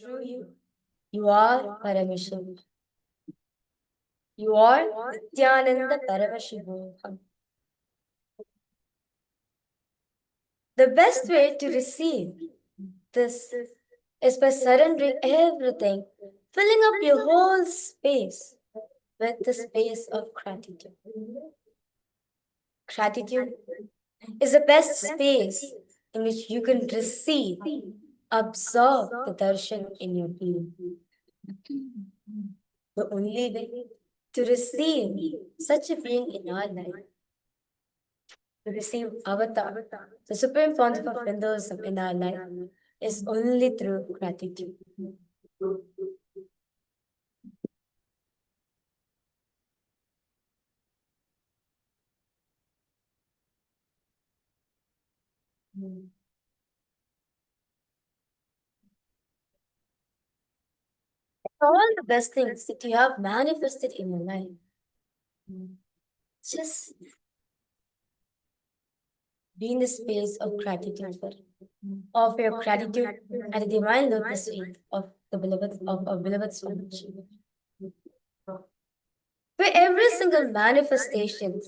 through you. You are Paramashiva. You are Nithyananda Paramashivam. The best way to receive this is by surrendering everything, filling up your whole space with the space of gratitude. Gratitude is the best space in which you can receive, absorb the darshan in your being. The only way to receive such a being in our life, to receive Avatar, the supreme pontiff of Hinduism in our life, is only through gratitude. All the best things that you have manifested in your life, just be in the space of gratitude for it. Offer your gratitude at the divine lotus feet of the beloved of our beloved Swami. For every single manifestation,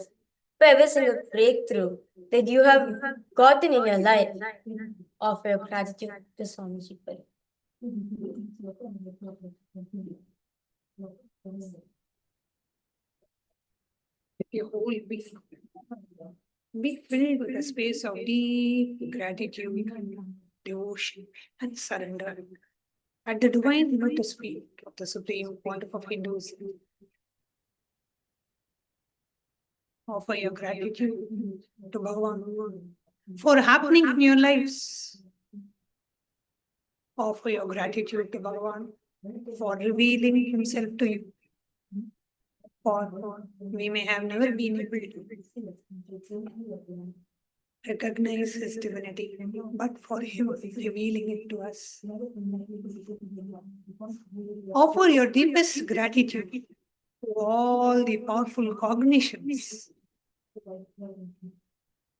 for every single breakthrough that you have gotten in your life, offer your gratitude to Swamiji for it. Your whole being be filled with a space of deep gratitude, devotion, and surrender at the divine lotus feet of the Supreme Pontiff of Hinduism. Offer your gratitude to Bhagavan for happening in your lives. Offer your gratitude to Bhagavan for revealing himself to you. For we may have never been able to recognize his divinity, but for him revealing it to us. Offer your deepest gratitude to all the powerful cognitions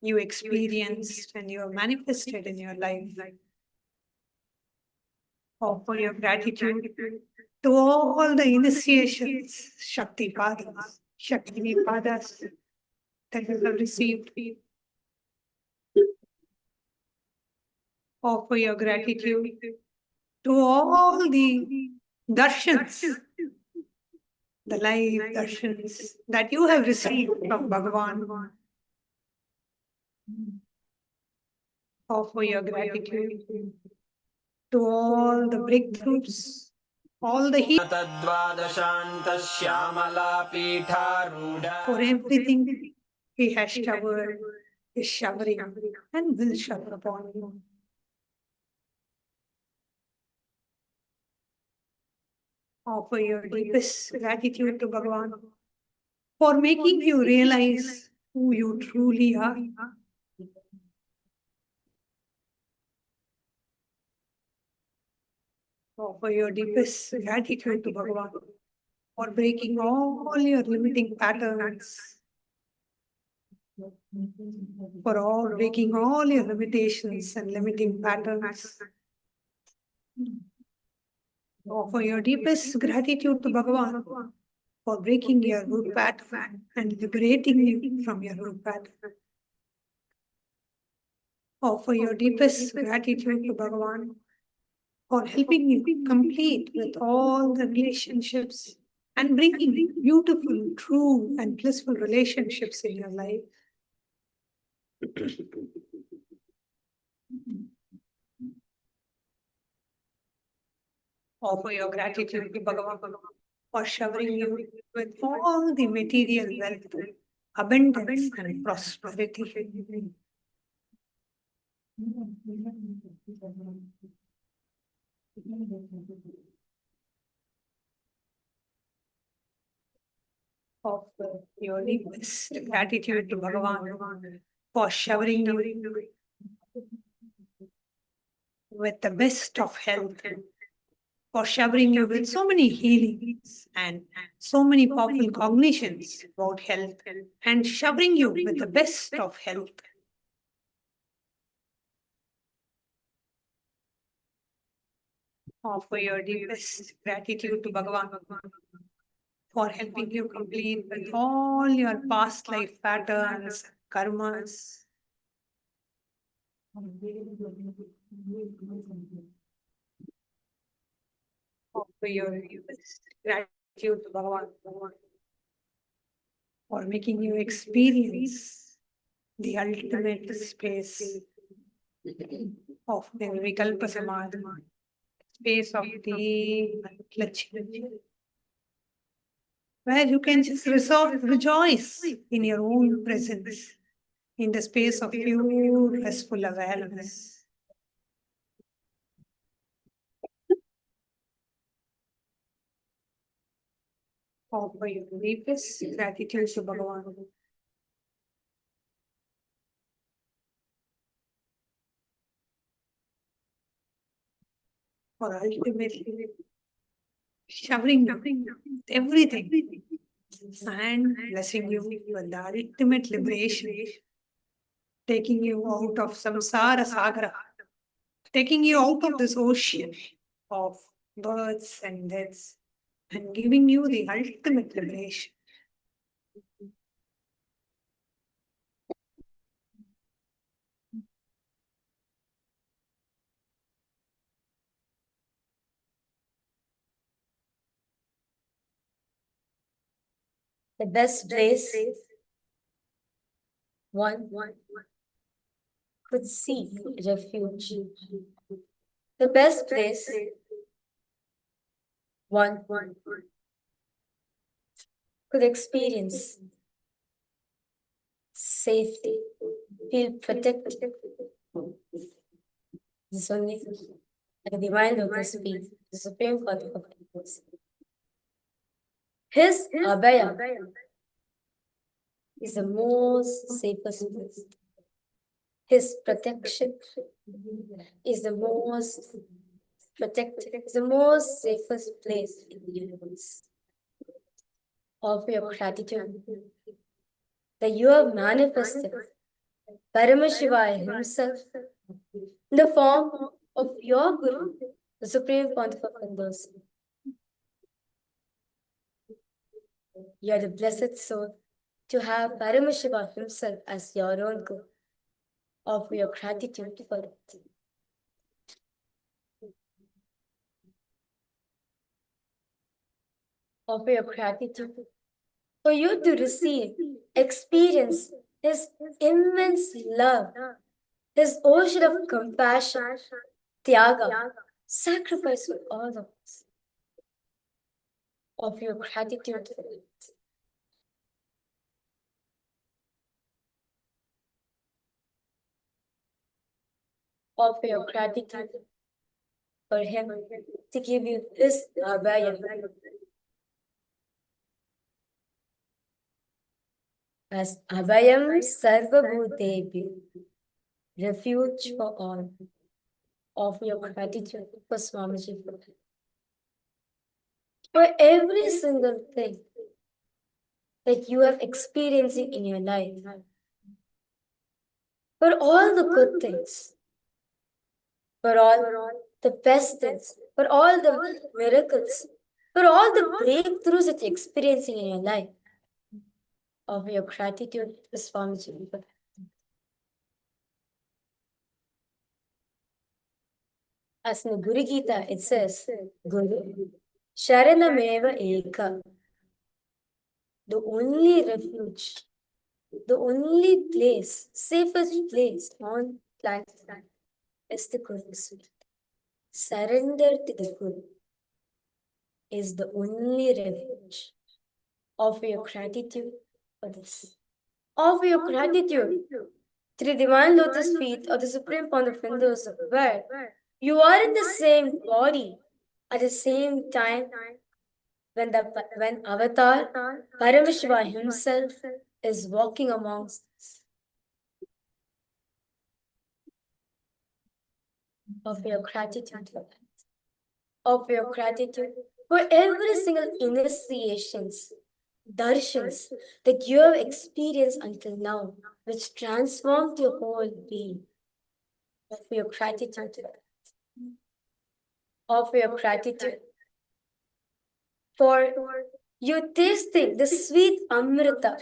you experienced and you have manifested in your life. Offer your gratitude to all the initiations, Shakti Padas, Shakti Padas that you have received. Offer your gratitude to all the darshans, the live darshans that you have received from Bhagavan. Offer your gratitude to all the breakthroughs, all the healing, for everything he has showered, is showering, and will shower upon you. Offer your deepest gratitude to Bhagavan for making you realize who you truly are. Offer your deepest gratitude to Bhagavan for breaking all your limiting patterns, for breaking all your limitations and limiting patterns. Offer your deepest gratitude to Bhagavan for breaking your root pattern and liberating you from your root pattern. Offer your deepest gratitude to Bhagavan for helping you complete with all the relationships and bringing beautiful, true, and blissful relationships in your life. Offer your gratitude to Bhagavan for showering you with all the material wealth, abundance, and prosperity. Offer your deepest gratitude to Bhagavan for showering you with the best of health, for showering you with so many healings and so many powerful cognitions about health, and showering you with the best of health. Offer your deepest gratitude to Bhagavan for helping you complete with all your past life patterns, karmas. Offer your deepest gratitude to Bhagavan for making you experience the ultimate space of the Vikalpa Samadhi, space of deep clutching, where you can just rejoice in your own presence, in the space of pure, blissful awareness. Offer your deepest gratitude to Bhagavan for ultimately showering everything and blessing you with the ultimate liberation, taking you out of samsara sagara, taking you out of this ocean of births and deaths, and giving you the ultimate liberation. The best place one could seek refuge. The best place one could experience safety, feel protected. This only at the divine lotus feet, the supreme Pontiff of Hinduism. His Abhayam is the most safest place. His protection is the most protected, is the most safest place in the universe. Offer your gratitude that you have manifested Paramashiva himself in the form of your Guru, the Supreme Pontiff of Hinduism. You are the blessed soul to have Paramashiva himself as your own Guru. Offer your gratitude for it. Offer your gratitude for you to receive, experience His immense love, His ocean of compassion, Tyaga, sacrifice for all of us. Offer your gratitude for it. Offer your gratitude for Him to give you this Abhayam. As Abhayam Sarvabhutebhyo, refuge for all. Offer your gratitude for Swamiji for every single thing that you are experiencing in your life, for all the good things, for all the best things, for all the miracles, for all the breakthroughs that you're experiencing in your life. Offer your gratitude to Swamiji. As in the Guru Gita, it says, Guru, Sharanameva Eka, the only refuge, the only place, safest place on planet is the Guru's feet. Surrender to the Guru is the only refuge. Offer your gratitude for this. Offer your gratitude to the divine lotus feet of the Supreme Pontiff of Hinduism, where you are in the same body at the same time when Avatar Paramashiva himself is walking amongst us. Offer your gratitude for that. Offer your gratitude for every single initiations, darshans that you have experienced until now, which transformed your whole being. Offer your gratitude for that. offer your gratitude for you tasting the sweet amrita,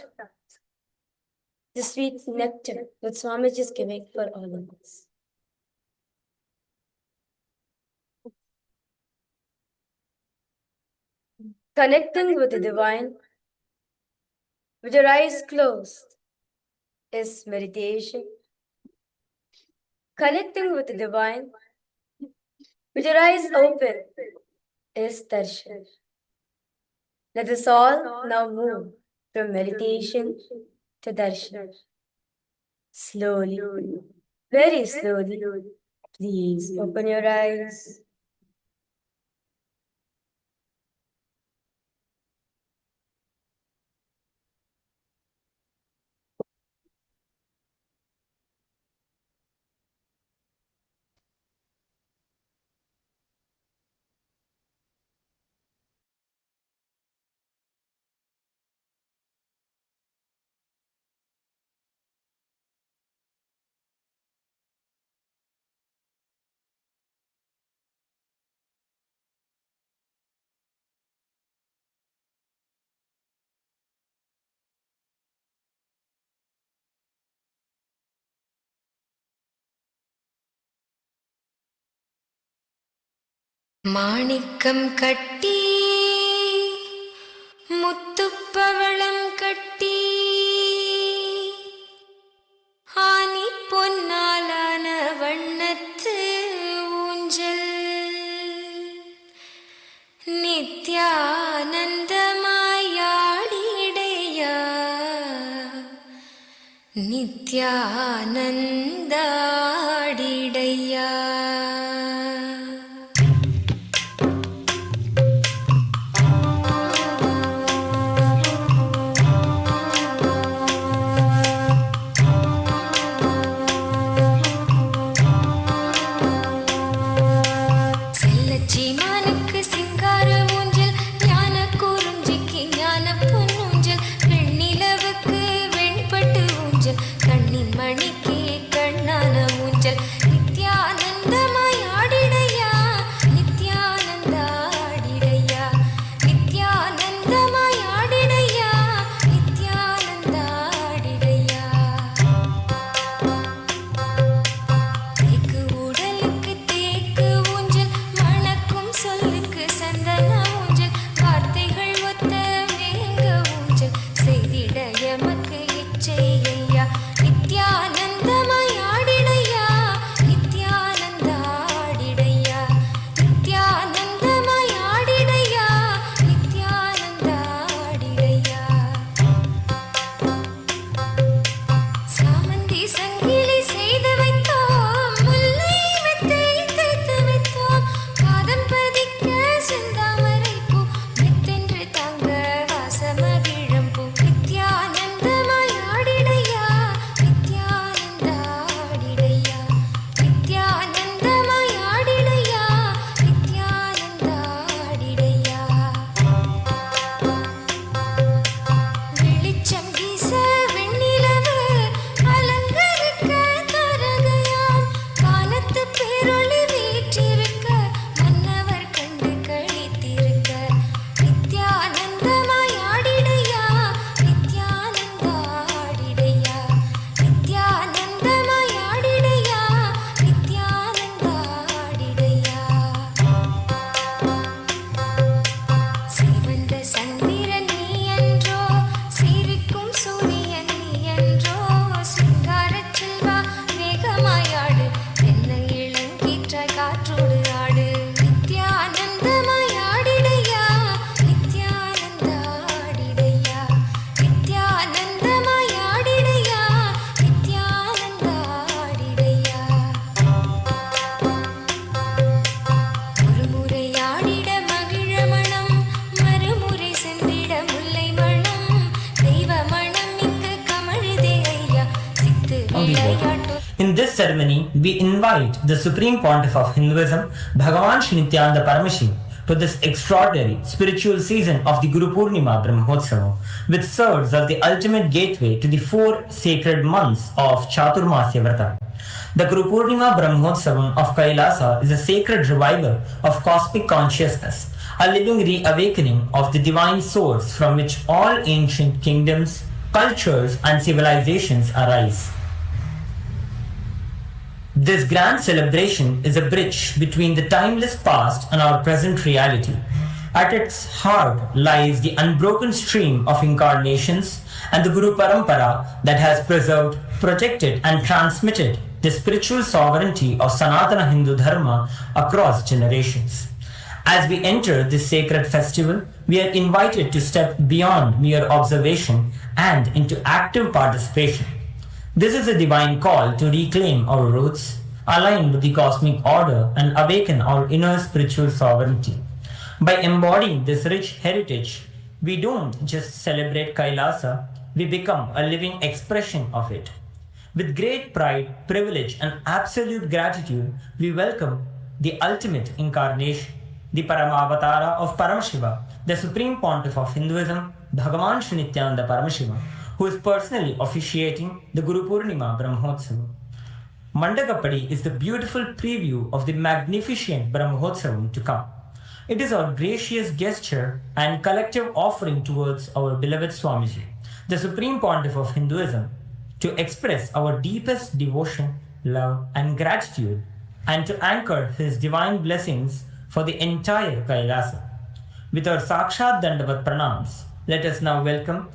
the sweet nectar that Swamiji is giving for all of us. Connecting with the divine with your eyes closed is meditation. Connecting with the divine with your eyes open is darshan. Let us all now move from meditation to darshan. Slowly, very slowly, please open your eyes. மாணிக்கம் கட்டி முத்துப்பவளம் கட்டி ஆனி பொன்னாலான வண்ணத்து ஊஞ்சல் நித்யானந்தமாயாடிடையா நித்யானந்தாடிடையா மணிக்கே கண்ணான ஊஞ்சல் நித்யானந்தமாயாடிடையா நித்யானந்தாடிடையா நித்யானந்தமாயாடிடையா நித்யானந்தாடிடையா தேக்கு உடலுக்கு தேக்கு ஊஞ்சல் மணக்கும் சொல்லுக்கு சந்தன ஊஞ்சல் வார்த்தைகள் ஒத்த வேங்க ஊஞ்சல் செய்திட எமக்கு இச்சையா நித்யானந்தமாயாடிடையா நித்யானந்தாடிடையா நித்யானந்தமாயாடிடையா நித்யானந்தாடிடையா சாமந்தி சங்கிலி செய்து வைத்தோம் முல்லை மெத்தை தைத்து வைத்தோம் பாதம் பதிக்க செந்தாமரை பூ மெத்தென்று தாங்க வாசமகிழம் பூ நித்யானந்தமாயாடிடையா நித்யானந்தாடிடையா நித்யானந்தமாயாடிடையா நித்யானந்தாடிடையா வெளிச்சம் வீச வெண்ணிலவு அலங்கரிக்க தரகையாம் வானத்து பேரொளி வீற்றிருக்க மன்னவர் கண்டு களித்திருக்க நித்யானந்தமாயாடிடையா நித்யானந்தாடிடையா நித்யானந்தமாயாடிடையா நித்யானந்தாடிடையா சிவந்த சந்திரன் நீ என்றோ சிரிக்கும் சூரியன் நீ என்றோ சிங்காரச் செல்வா வேகமாயாடு தென்னை இளங்கீற்றாய் காற்றோடு ஆடு நித்யானந்தமாயாடிடையா நித்யானந்தாடிடையா நித்யானந்தமாயாடிடையா நித்யானந்தாடிடையா ஒரு முறை ஆடிட மகிழ மனம் மறுமுறை சென்றிட முல்லை மனம் தெய்வ மனம் இங்கு கமழுதே ஐயா சித்து விளையாட்டு In this ceremony, we invite the Supreme Pontiff of Hinduism, Bhagavan Sri Nithyānanda Paramashīvam, to this extraordinary spiritual season of the Guru Purnima Brahmotsava, which serves as the ultimate gateway to the 4 sacred months of Chaturmasya Vrata. The Guru Purnima Brahmotsavam of Kailasa is a sacred revival of cosmic consciousness, a living reawakening of the divine source from which all ancient kingdoms, cultures, and civilizations arise. This grand celebration is a bridge between the timeless past and our present reality. At its heart lies the unbroken stream of incarnations and the Guru Parampara that has preserved, protected, and transmitted the spiritual sovereignty of Sanatana Hindu Dharma across generations. As we enter this sacred festival, we are invited to step beyond mere observation and into active participation. This is a divine call to reclaim our roots, align with the cosmic order, and awaken our inner spiritual sovereignty. By embodying this rich heritage, we don't just celebrate Kailasa, we become a living expression of it. With great pride, privilege, and absolute gratitude, we welcome the ultimate incarnation, the Paramavatara of Paramashiva, the Supreme Pontiff of Hinduism, Bhagavan Sri Nithyananda Paramamashivam, who is personally officiating the Guru Purnima Brahmotsavam. Mandagappadi is the beautiful preview of the magnificent Brahmotsavam to come. It is our gracious gesture and collective offering towards our beloved Swamiji, the Supreme Pontiff of Hinduism, to express our deepest devotion, love, and gratitude, and to anchor his divine blessings for the entire Kailasa. With our Sakshat Dandavat Pranams, let us now welcome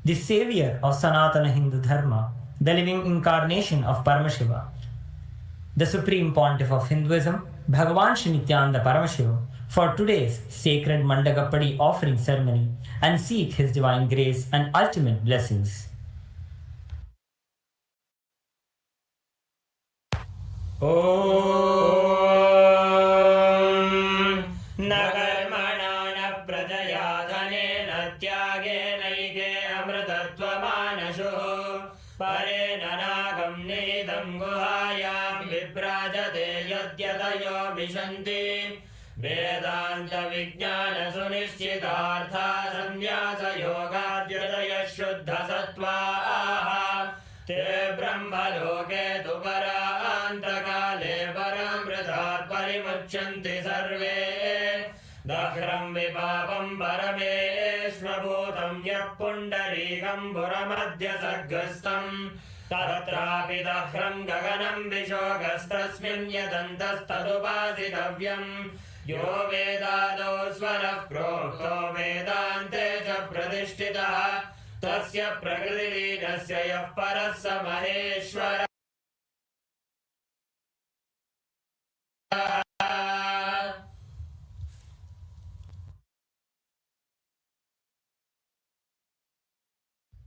the savior of Sanatana Hindu Dharma, the living incarnation of Paramashiva, the Supreme Pontiff of Hinduism, Bhagavan Sri Nityananda Paramamashiva, for today's sacred Mandagappadi offering ceremony and seek his divine grace and ultimate blessings. वेदांत विज्ञान सुनिश्चितार्था संन्यास योगाद्यतय शुद्ध सत्त्वाः ते ब्रह्मलोके तु परान्तकाले परामृतात् परिमुच्यन्ति सर्वे दह्रं विपापं परमेश्वभूतं यः पुण्डरीकं पुरमध्य सर्गस्थम् तत्रापि दह्रं गगनं विशोकस्तस्मिन् यदन्तस्तदुपासितव्यम् यो वेदादौ स्वरः प्रोक्तो वेदान्ते च प्रतिष्ठितः तस्य प्रकृतिलीनस्य यः परः स महेश्वरः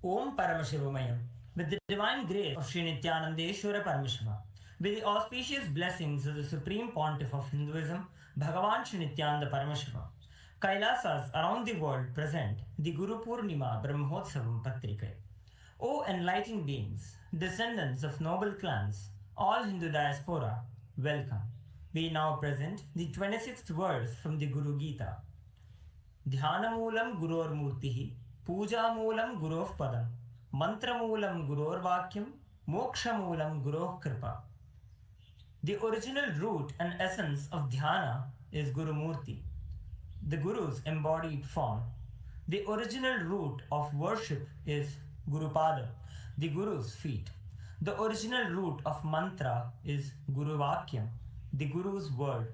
Om Paramashivamayam. With the divine grace of Sri Nityanandeshwara Paramashiva, with the auspicious blessings of the Supreme Pontiff of Hinduism, Bhagavan Sri Nityananda Paramashiva, Kailasas around the world present the Guru Purnima Brahmotsavam Patrikai. O enlightened beings, descendants of noble clans, all Hindu diaspora, welcome. We now present the 26th verse from the Guru Gita. Dhyanamoolam Guror Murtihi, Pujamoolam Guroh Padam, Mantramulam Guror Vakyam, Mokshamulam Guroh Kripa. The original root and essence of dhyana is Guru Murti, the Guru's embodied form. The original root of worship is Guru Pada, the Guru's feet. The original root of mantra is Guru Vakyam, the Guru's word.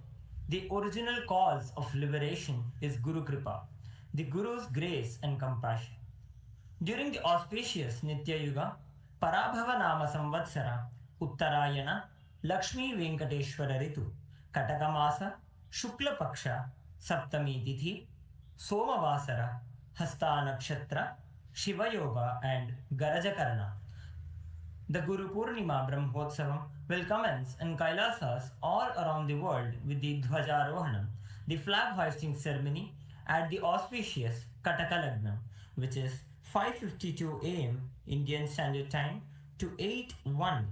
The original cause of liberation is Guru Kripa, the Guru's grace and compassion. During the auspicious Nitya Yuga, Parabhava Nama Samvatsara, Uttarayana, Lakshmi Venkateshwara Ritu, Katakamasa, Shukla Paksha, Saptami Tithi, Somavasara, Hasta Nakshatra, Shiva Yoga, and Garajakarana. The Guru Purnima Brahmotsavam will commence in Kailasas all around the world with the Dhwajarohanam, the flag hoisting ceremony at the auspicious Kataka Lagnam, which is 5:52 am Indian Standard Time to 8:01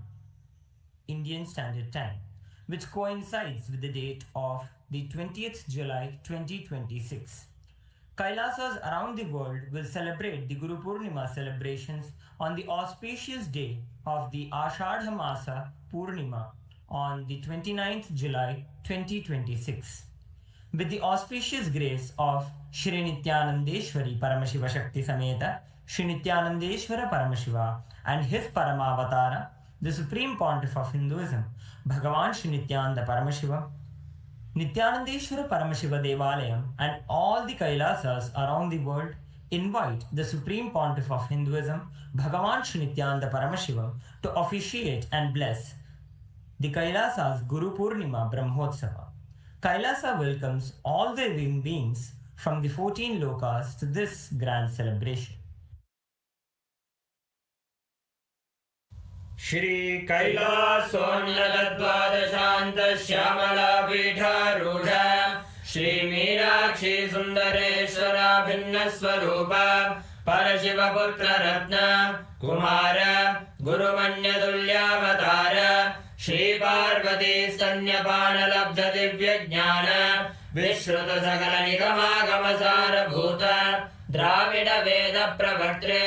Indian Standard Time, which coincides with the date of the 20th July 2026. Kailasas around the world will celebrate the Guru Purnima celebrations on the auspicious day of the Ashadha Masa Purnima on the 29th July 2026. With the auspicious grace of Shri Nithyanandeshwari Paramashiva Shakti Sameta, Shri Nithyanandeshwara Paramashiva and his Paramavatara, the Supreme Pontiff of Hinduism, Bhagavan Sri Nithyananda Paramashiva, Nithyanandeshwara Paramashiva Devalayam and all the Kailasas around the world invite the Supreme Pontiff of Hinduism, Bhagavan Sri Nithyananda Paramashiva, to officiate and bless the Kailasa's Guru Purnima Brahmotsava. Kailasa welcomes all the living beings from the 14 lokas to this grand celebration. Shri कैलासोन्नतद्वादशान्त श्यामलापीठारूढ Shri Meenakshi सुन्दरेश्वरा भिन्नस्वरूप परशिवपुत्र रत्न कुमार गुरुमन्यतुल्यावतार श्री पार्वती स्तन्यपानलब्ध दिव्यज्ञान विश्रुत सकल निगमागम सारभूत द्राविड वेद प्रवर्त्रे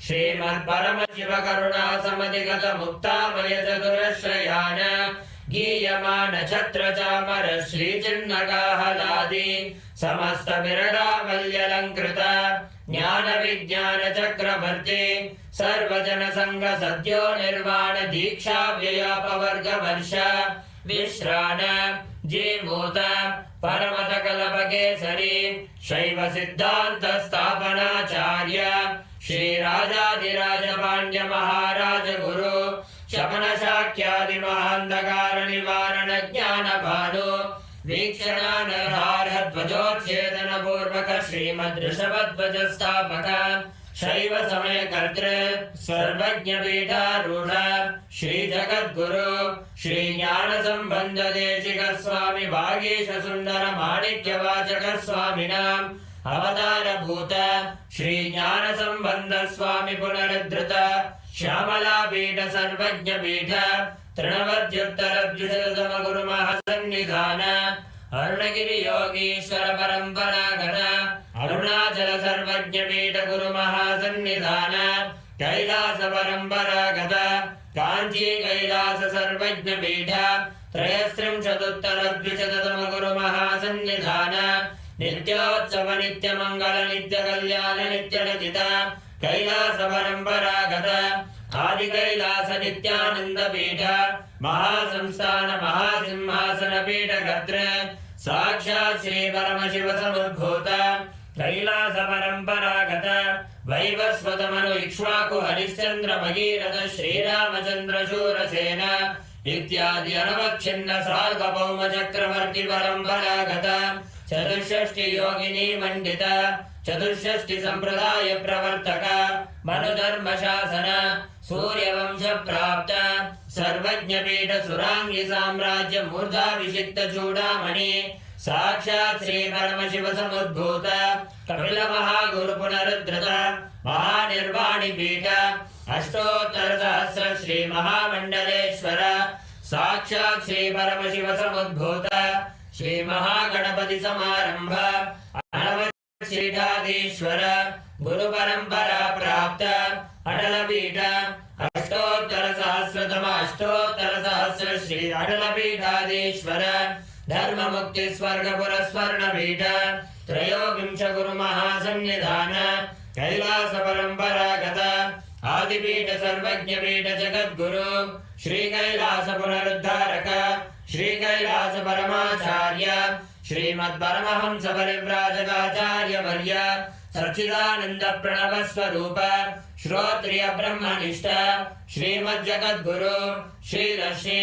श्रीमत्परमशिव करुणा समधिगत मुक्तामय चतुरश्रयान गीयमान छत्र चामर श्रीचिन्नकाहलादि समस्त विरडावल्यलङ्कृत ज्ञान विज्ञान चक्रवर्ती सर्वजन संग सद्यो निर्वाण दीक्षा व्ययापवर्ग वर्ष विश्राण जीमूत परमत कल्पकेसरी शैव सिद्धान्त स्थापनाचार्य श्री राजाधिराज पाण्ड्य महाराज गुरु शपन शाक्यादि महान्धकार निवारण ज्ञान भानु वीक्षणानर्हार्ह ध्वजोच्छेदन पूर्वक श्रीमद् ऋषभध्वज स्थापक शैव समय कर्तृ सर्वज्ञ पीठारूढ़ श्री जगद्गुरु श्री ज्ञान संबंध देशिक स्वामी वागीश सुंदर माणिक्य वाचक स्वामिनां अवतार भूत श्री ज्ञान संबंध स्वामी पुनरुद्धृत श्यामला पीठ सर्वज्ञ पीठ तृणवद्युत्तर द्विशततम गुरु महासन्निधान अरुणगिरि योगीश्वर परंपरागत अरुणाचल सर्वज्ञ पीठ गुरु महासन्निधान कैलास परंपरागत कांची कैलास सर्वज्ञ पीठ त्रयस्त्रिंशदुत्तर द्विशततम गुरु महासन्निधान नित्योत्सव नित्य मंगल नित्य कल्याण नित्य रचित कैलास परंपरागत आदि कैलास नित्यानंद पीठ महासंस्थान महासिंहासन पीठ गत्र साक्षात् श्री परमशिव समुद्भूत कैलास परंपरागत वैवस्वत मनु इक्ष्वाकु हरिश्चंद्र भगीरथ श्रीरामचंद्र शूरसेन इत्यादि अनवच्छिन्न सार्वभौम चक्रवर्ती परंपरागत चतुष्षष्टि योगिनी मंडित चतुष्षष्टि संप्रदाय प्रवर्तक मनुधर्म शासन सूर्यवंश प्राप्त सर्वज्ञ पीठ सुरांगी साम्राज्य मूर्धाभिषिक्त चूड़ामणि साक्षात् श्री परमशिव समुद्भूत कपिल महागुरु पुनरुद्धृत महानिर्वाणि पीठ अष्टोत्तर सहस्र श्री महामंडलेश्वर साक्षात् श्री परमशिव समुद्भूत श्री महागणपति समारंभ श्रीठाधीश्वर गुरु परंपरा प्राप्त अटल पीठ अष्टोत्तर सहस्र श्री अटल पीठाधीश्वर धर्म मुक्ति स्वर्ग पुरस्वर्ण पीठ त्रयोविंश गुरु महासन्निधान कैलास परंपरागत आदिपीठ सर्वज्ञ पीठ जगद्गुरु श्री कैलास पुनरुद्धारक श्री कैलास परमाचार्य श्रीमद् परमहंस परिव्राजकाचार्य वर्य सच्चिदानंद प्रणव स्वरूप श्रोत्रिय ब्रह्मनिष्ठ श्रीमद् जगद्गुरु श्री ऋषि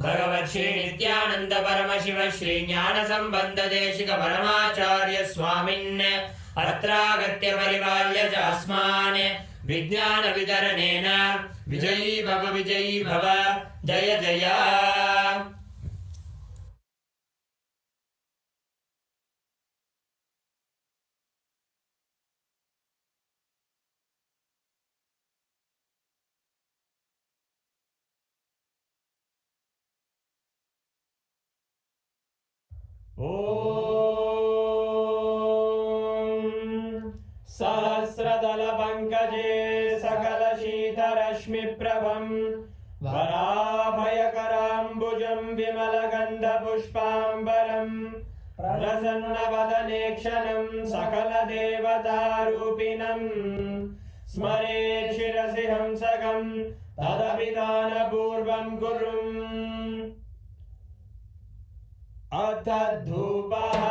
भगवत् श्री नित्यानंद परमशिव श्री ज्ञान संबंध देशिक परमाचार्य स्वामिन् अत्रागत्य परिपाल्य च अस्मान् विज्ञान वितरणेन विजयी भव जय जय। ॐ पंकजे सकल शीतरश्मिप्रभं वराभयकराम्बुजं विमलगन्धपुष्पाम्बरं प्रसन्नवदने क्षणं सकलदेवतारूपिणं स्मरेत् शिरसि हंसकं तदभिधानपूर्वं कुर्वन् अथ धूपः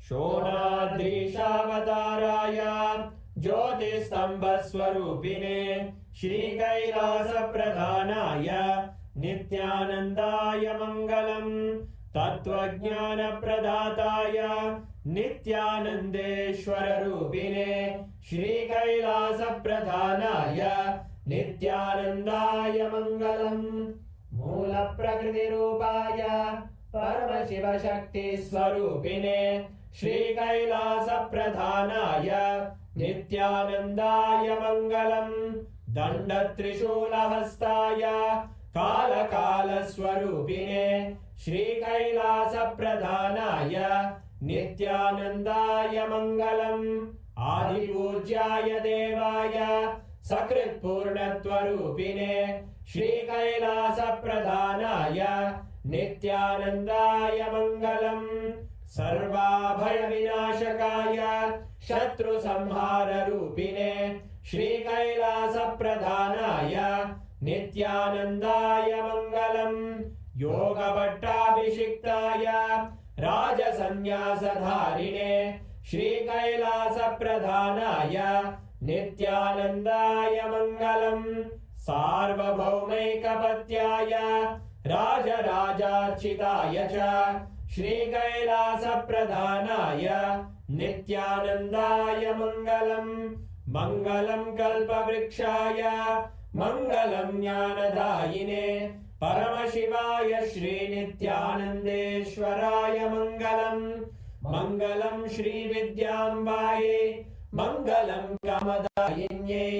शोणाद्रीशावताराय ज्योतिस्तम्भस्वरूपिणे श्रीकैलासप्रधानाय नित्यानन्दाय मङ्गलम् तत्त्वज्ञानप्रदाताय नित्यानन्देश्वररूपिणे श्रीकैलासप्रधानाय नित्यानन्दाय मङ्गलम् मूलप्रकृतिरूपाय परमशिवशक्तिस्वरूपिणे श्रीकैलासप्रधानाय नित्यानन्दाय मङ्गलम् दण्डत्रिशूलहस्ताय कालकालस्वरूपिणे श्रीकैलासप्रधानाय नित्यानन्दाय मङ्गलम् आदिपूज्याय देवाय सकृत्पूर्णत्वरूपिणे श्रीकैलासप्रधानाय नित्यानन्दाय मङ्गलम् सर्वाभयविनाशकाय शत्रुसंहाररूपिणे श्रीकैलासप्रधानाय नित्यानन्दाय मङ्गलम् योगपट्टाभिषिक्ताय राजसन्न्यासधारिणे श्रीकैलासप्रधानाय नित्यानन्दाय मङ्गलम् सार्वभौमैकपत्याय राजराजार्चिताय च श्रीकैलासप्रधानाय नित्यानन्दाय मङ्गलम् मङ्गलम् कल्पवृक्षाय मङ्गलम् ज्ञानदायिने परमशिवाय श्रीनित्यानन्देश्वराय मङ्गलम् मङ्गलम् श्रीविद्याम्बायै मङ्गलम् कामदायिन्यै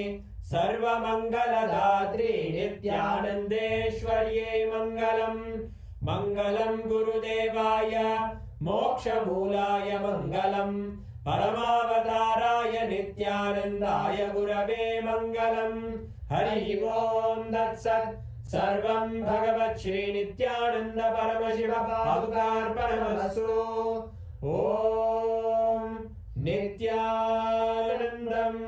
सर्वमङ्गलदात्रे नित्यानन्देश्वर्यै मङ्गलम् मङ्गलम् गुरुदेवाय मोक्षमूलाय मङ्गलम् परमावताराय नित्यानन्दाय गुरवे मङ्गलम् हरि ओम् तत्सत् सर्वं भगवत् श्रीनित्यानन्द परमशिव पादुकार्पणमस्तु ॐ नित्यानन्दम्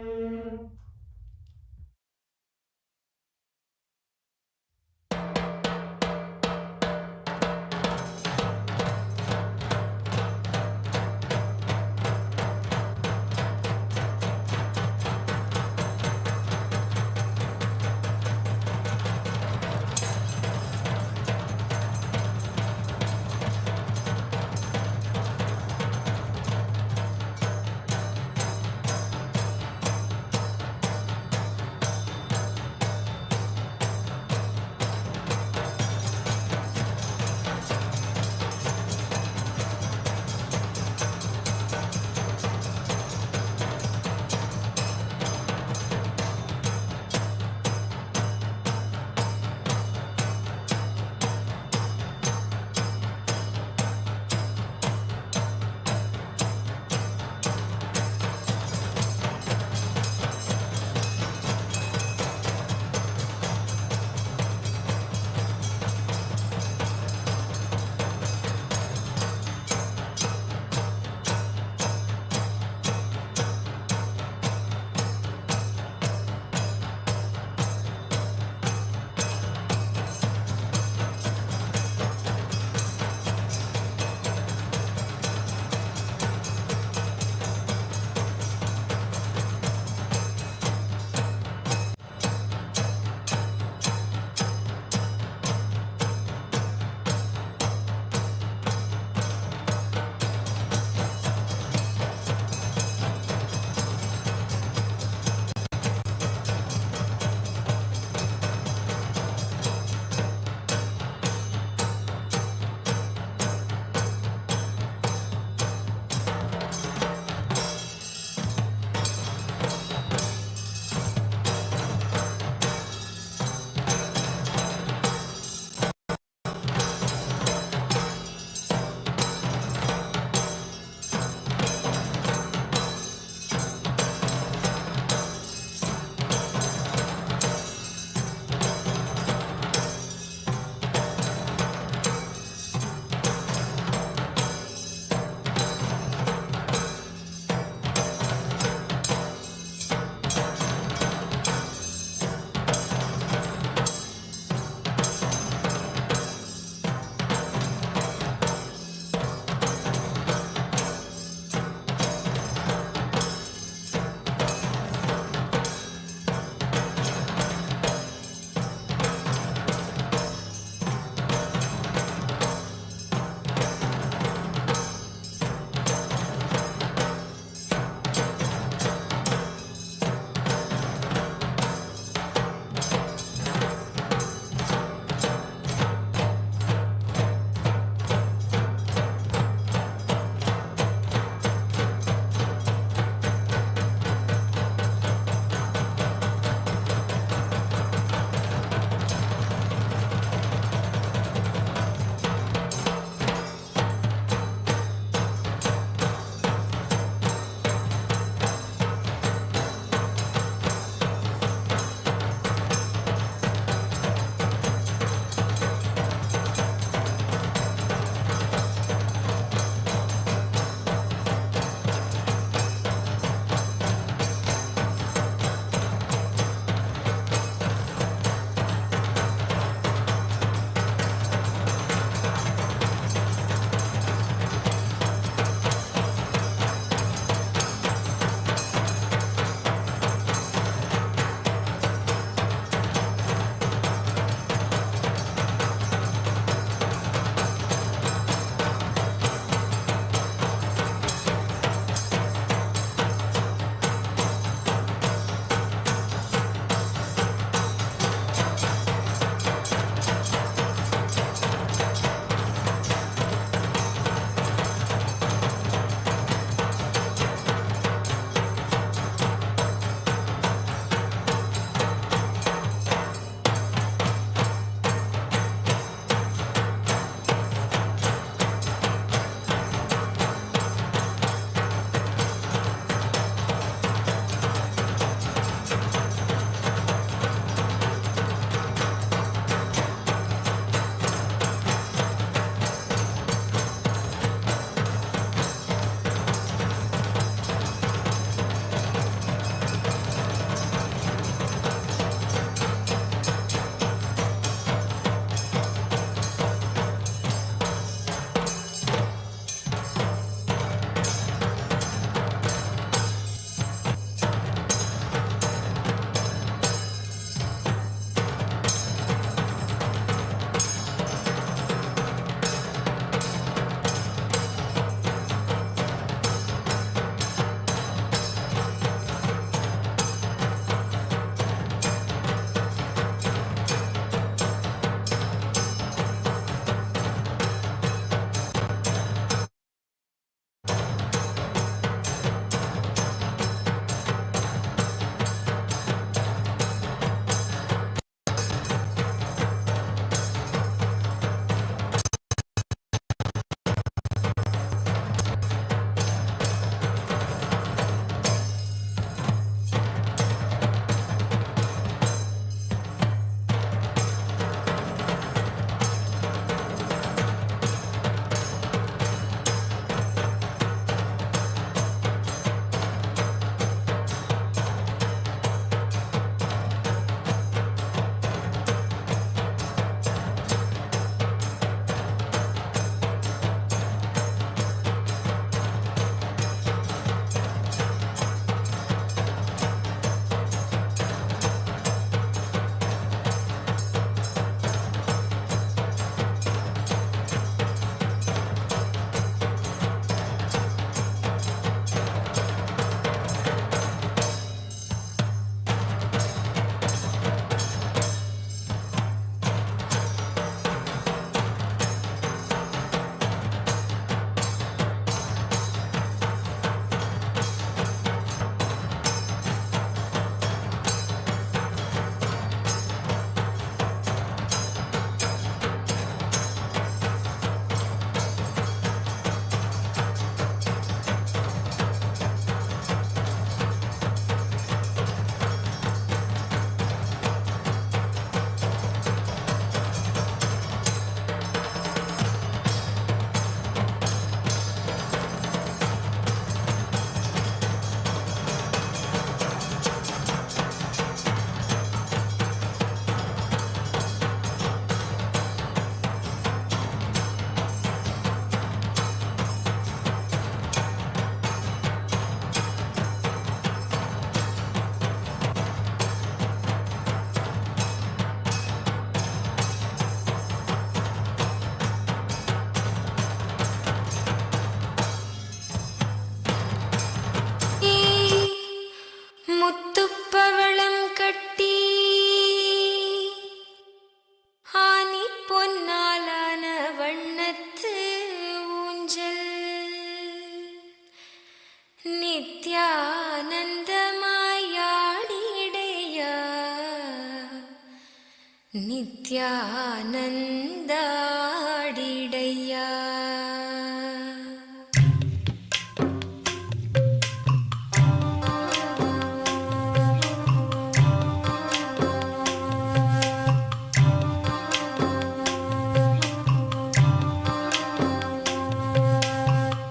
நித்யானந்தாடிடையா.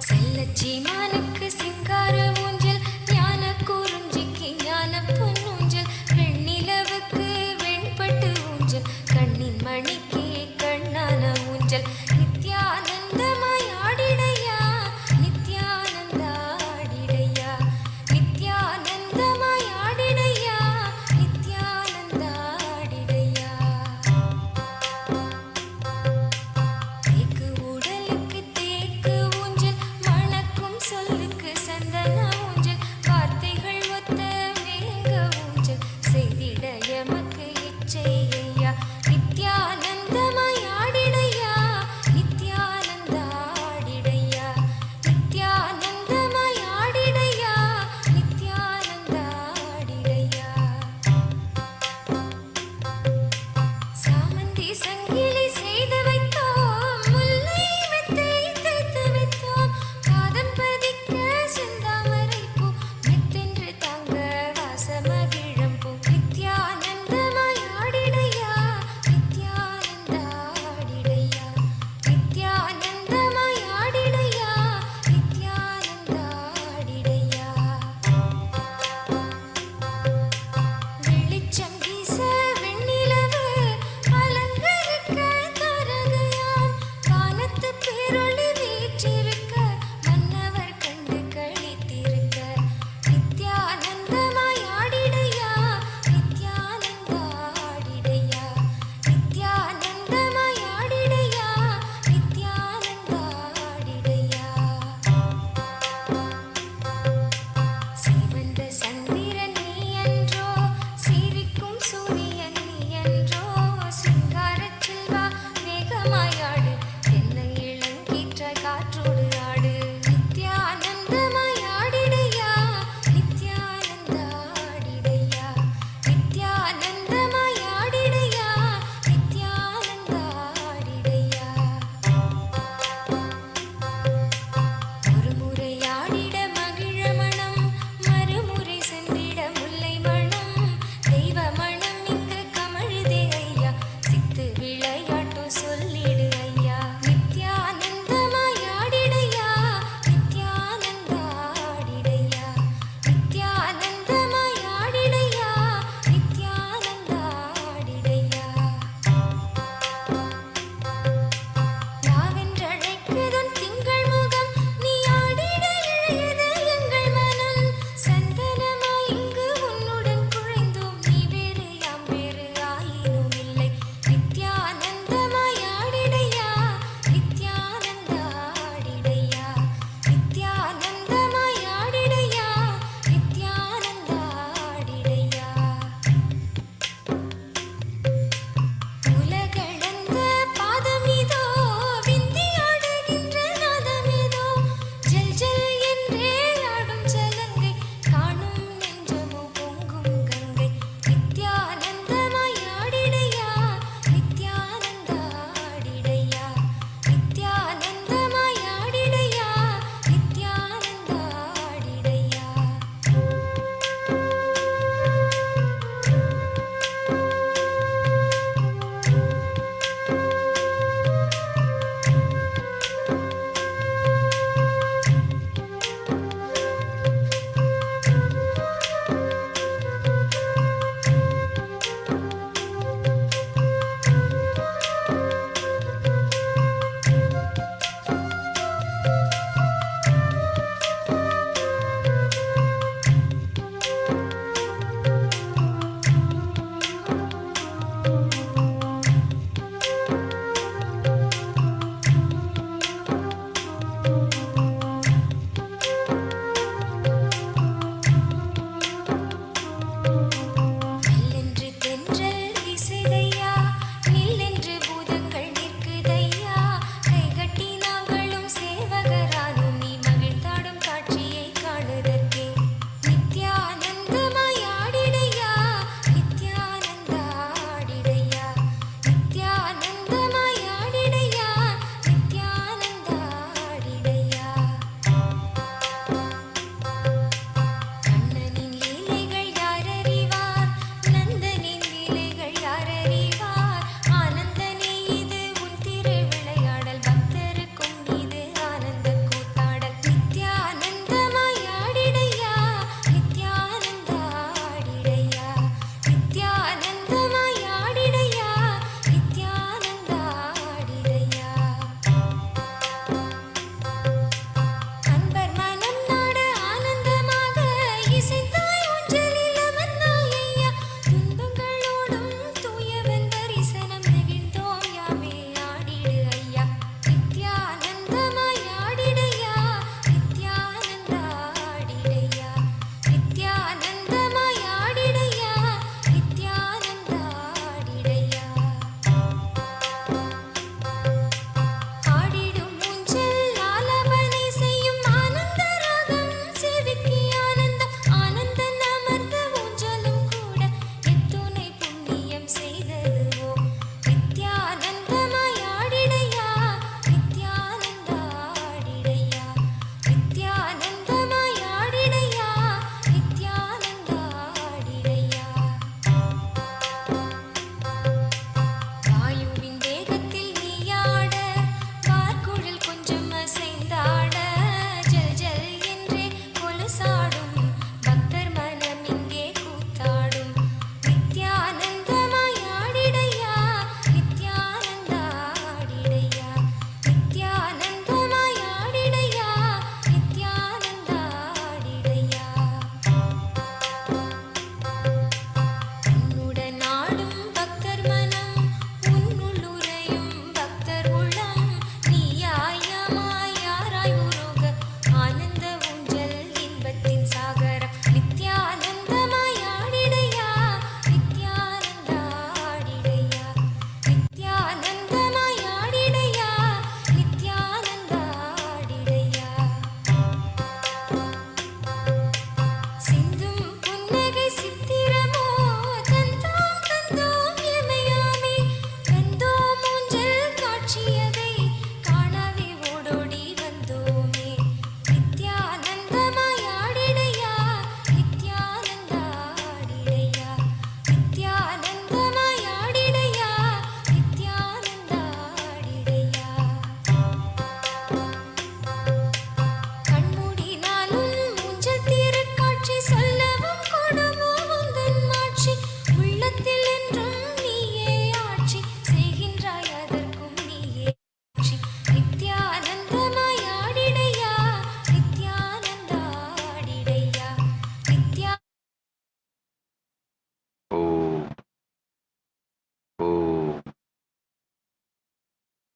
செல்லச்சீமானுக்கு சிங்கார ஊஞ்சல், ஞான குறிஞ்சிக்கு ஞான பொன்னூஞ்சல், வெண்ணிலவுக்கு வெண்பட்டு ஊஞ்சல், கண்ணின் மணிக்கு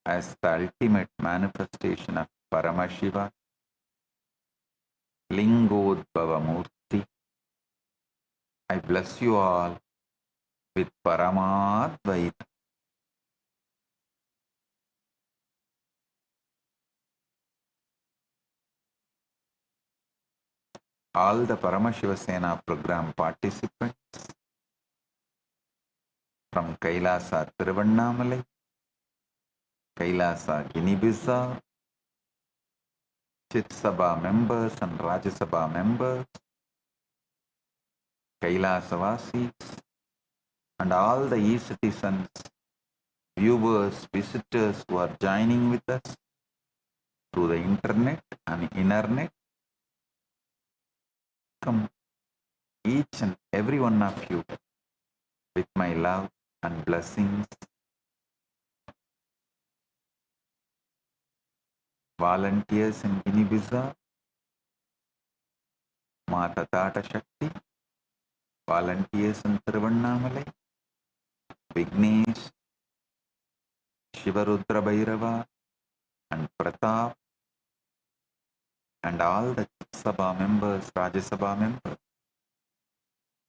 as the ultimate manifestation of Paramashiva, Lingodbhava Murti, I bless you all with Paramadvaita. All the Paramashiva Sena program participants from Kailasa Tiruvannamalai, Kailasa Guinea-Bissau, Chit Sabha members and Rajya Sabha members, Kailasavasis, and all the e-citizens, viewers, visitors who are joining with us through the internet and internet. Come, each and every one of you, with my love and blessings. Volunteers in Guinea-Bissau, Mata Tata Shakti, volunteers in Tiruvannamalai, Vignesh, Shivarudra Bhairava, and Pratap, and all the Sabha members, Rajya Sabha members.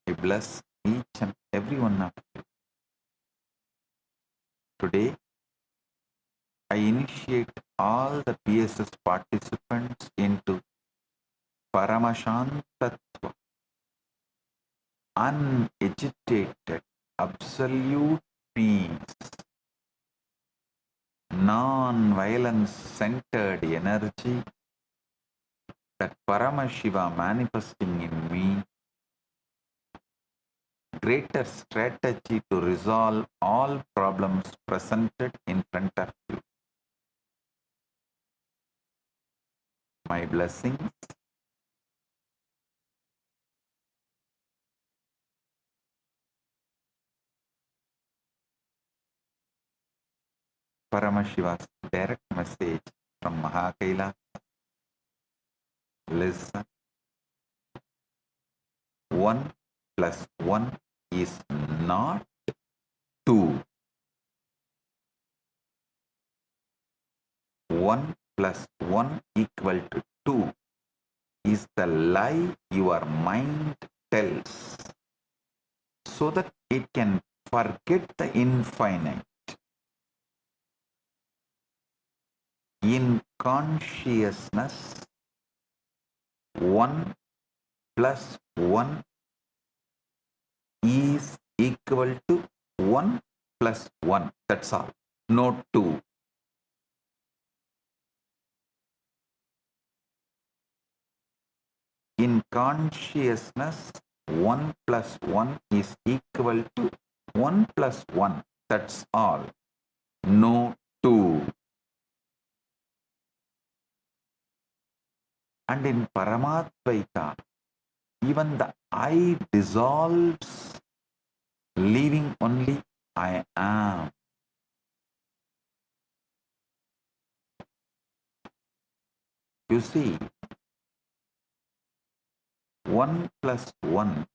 I bless each and every one of you. Today, I initiate all the PSS participants into Paramashantatva, unagitated, absolute peace, non-violence centered energy, that Paramashiva manifesting in me, greater strategy to resolve all problems presented in front of you. My blessings. Paramashiva's direct message from Mahakaila. Listen. 1 plus 1 is not 2. 1 plus 1 equal to 2 is the lie your mind tells, so that it can forget the infinite. In consciousness, 1 plus 1 is equal to 1 plus 1. That's all. No 2. In consciousness, 1 plus 1 is equal to 1 plus 1. That's all. No 2. And in Paramadvaita, even the I dissolves, leaving only I am. You see, 1 plus 1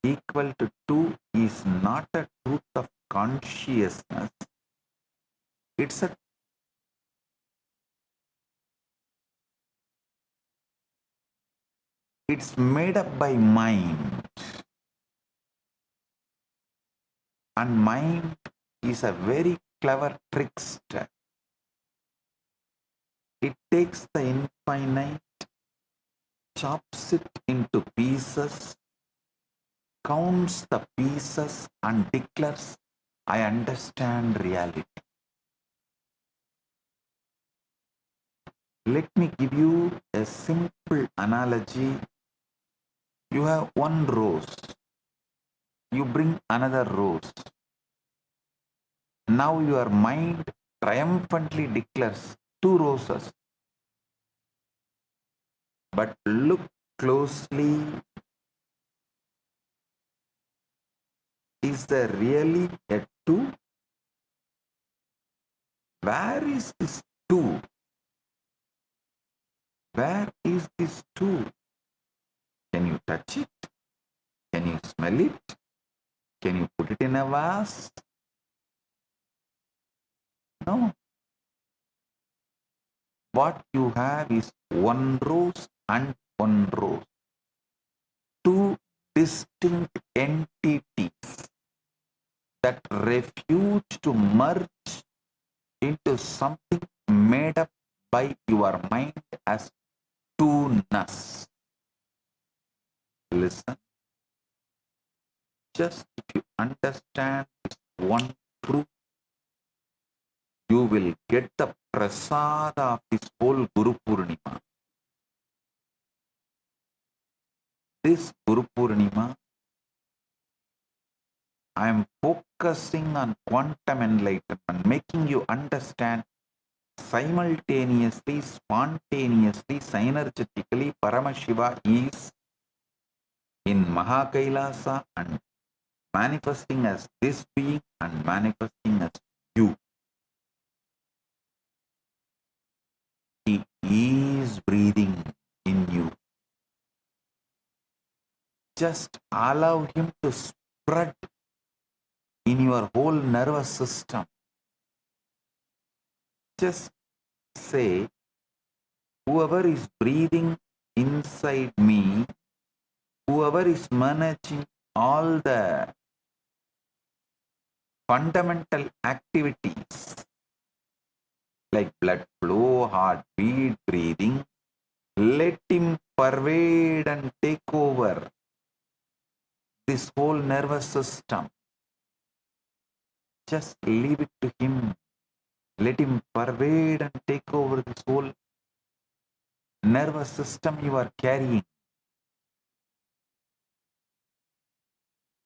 equal to 2 is not a truth of consciousness. It's made up by mind. And mind is a very clever trickster. It takes the infinite, chops it into pieces, counts the pieces and declares, I understand reality. Let me give you a simple analogy. You have one rose. You bring another rose. Now your mind triumphantly declares 2 roses. But look closely. Is there really a 2? Where is this 2? Where is this 2? Can you touch it? Can you smell it? Can you put it in a vase? No. What you have is one rose and one rose. Two distinct entities that refuse to merge into something made up by your mind as two-ness. Listen, just if you understand this one truth, you will get the prasada of this whole Guru Purnima. This Guru Purnima, I am focusing on quantum enlightenment, making you understand simultaneously, spontaneously, synergetically, Paramashiva is in Mahakailasa and manifesting as this being and manifesting as you. He is breathing in you. Just allow him to spread in your whole nervous system. Just say, whoever is breathing inside me, whoever is managing all the fundamental activities like blood flow, heartbeat, breathing, let him pervade and take over this whole nervous system. Just leave it to him. Let him pervade and take over this whole nervous system you are carrying.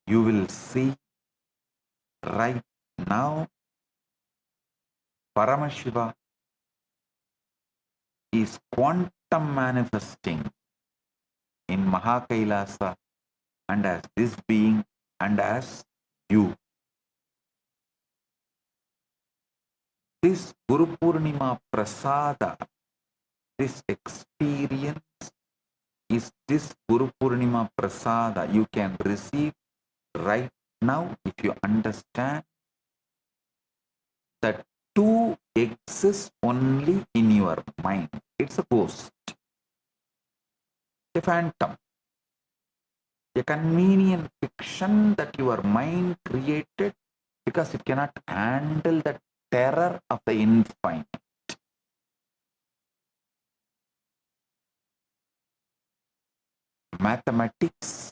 You will see right now Paramashiva is quantum manifesting in Mahakailasa and as this being and as you. This Guru Purnima Prasada, this experience is this Guru Purnima Prasada you can receive right now if you understand that two exist only in your mind. It's a ghost, a phantom, a convenient fiction that your mind created because it cannot handle the terror of the infinite. Mathematics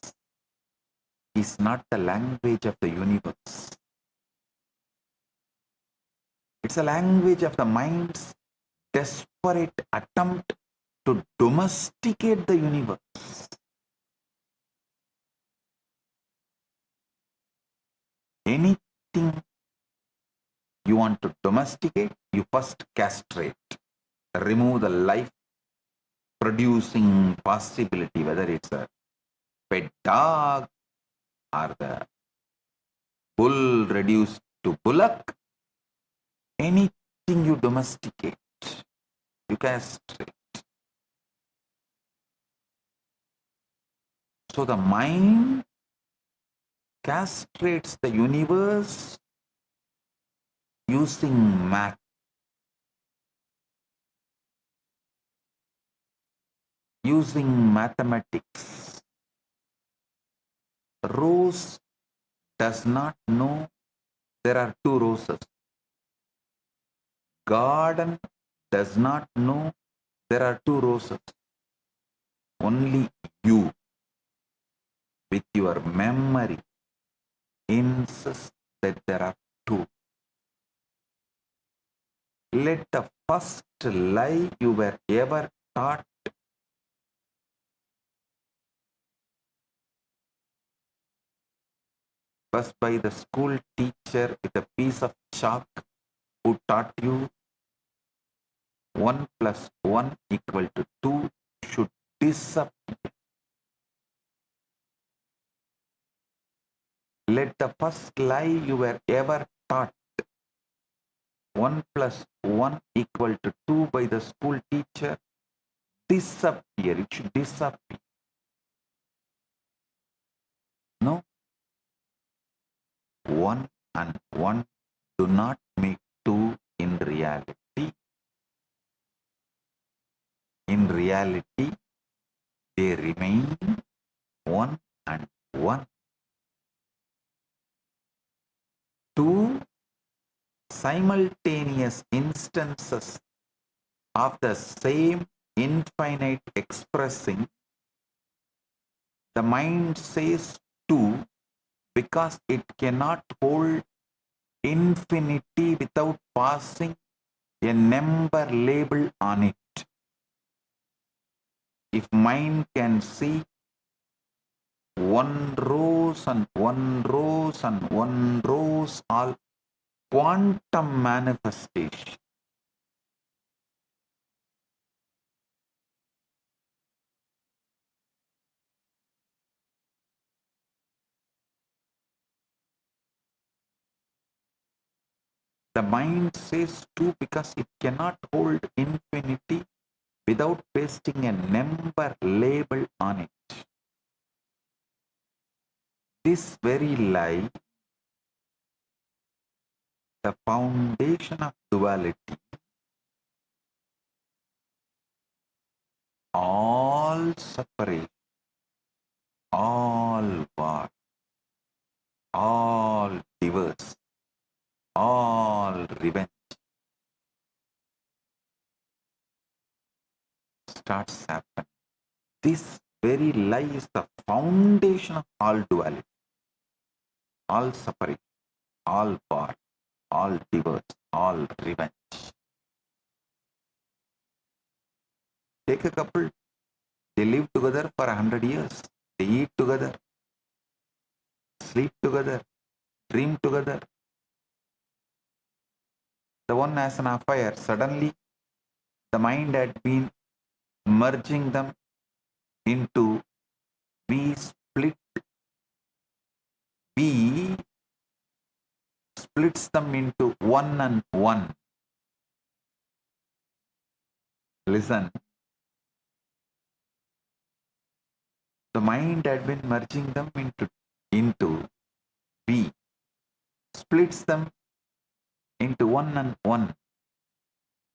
is not the language of the universe. It's a language of the mind's desperate attempt to domesticate the universe. Anything you want to domesticate, you first castrate, remove the life producing possibility, whether it's a pet dog or the bull reduced to bullock. Anything you domesticate, you castrate. So the mind castrates the universe using math. Using mathematics. Rose does not know there are two roses. Garden does not know there are two roses. Only you, with your memory, insist that there are two. Let the first lie you were ever taught first by the school teacher with a piece of chalk who taught you 1 plus 1 equal to 2 should disappear. Let the first lie you were ever taught 1 plus 1 equal to 2 by the school teacher disappear. It should disappear. No. 1 and 1 do not make 2 in in reality, they remain one and one. Two simultaneous instances of the same infinite expressing, the mind says two because it cannot hold infinity without passing a number label on it. If mind can see one rose and one rose and one rose, all quantum manifestation, the mind says two because it cannot hold infinity without pasting a number label on it. This very lie, the foundation of duality, all separate, all war, all divorce, all revenge starts happening. This very lie is the foundation of all duality, all separation, all war, all divorce, all revenge. Take a couple, they live together for 100 years. They eat together, sleep together, dream together. The one has an affair. Suddenly, the mind had been merging them into we splits them into one and one. Listen. The mind had been merging them into we, splits them into one and one.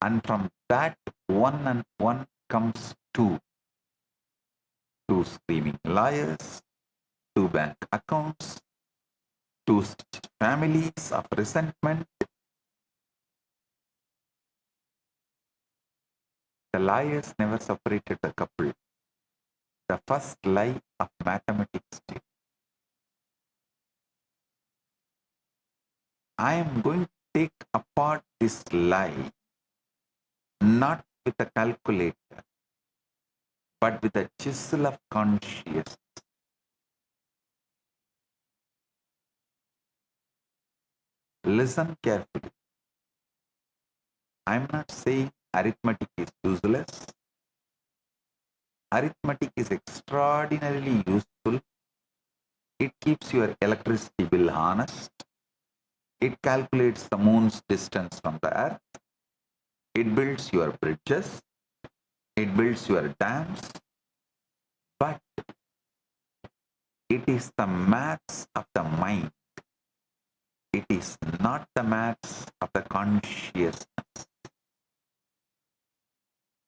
And from that one and one comes two. Two screaming liars, two bank accounts, two families of resentment. The liars never separated the couple. The first lie of mathematics did. I am going to take apart this lie not with a calculator, but with a chisel of consciousness. Listen carefully. I am not saying arithmetic is useless. Arithmetic is extraordinarily useful. It keeps your electricity bill honest. It calculates the moon's distance from the earth. It builds your bridges. It builds your dams. But it is the maths of the mind. It is not the maths of the consciousness.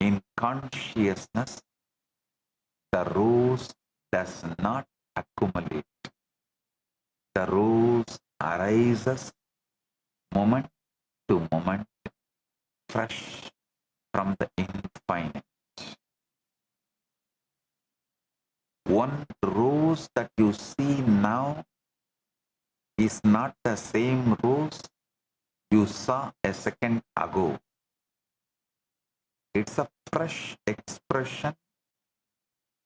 In consciousness, the rose does not accumulate. The rose arises moment to moment, fresh from the infinite. One rose that you see now is not the same rose you saw a second ago. It's a fresh expression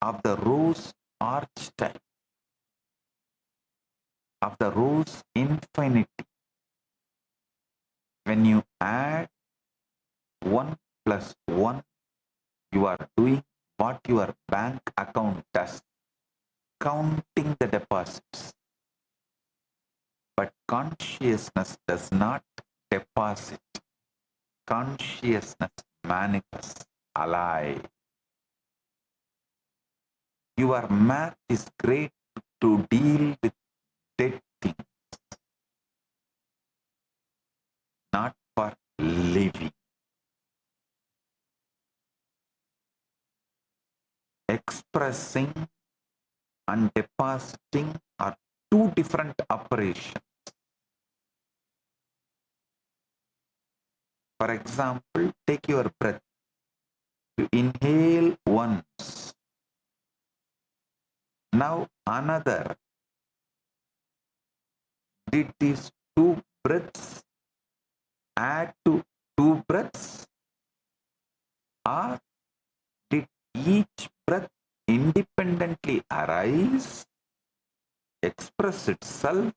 of the rose archetype, of the rose infinity. When you add 1 plus 1, you are doing what your bank account does, counting the deposits. But consciousness does not deposit. Consciousness manifests, alive. Your math is great to deal with dead things, not for living. expressing and depositing are two different operations. For example, take your breath. You inhale once. Now another. Did these two breaths add to two breaths? Or did each breath independently arise, express itself,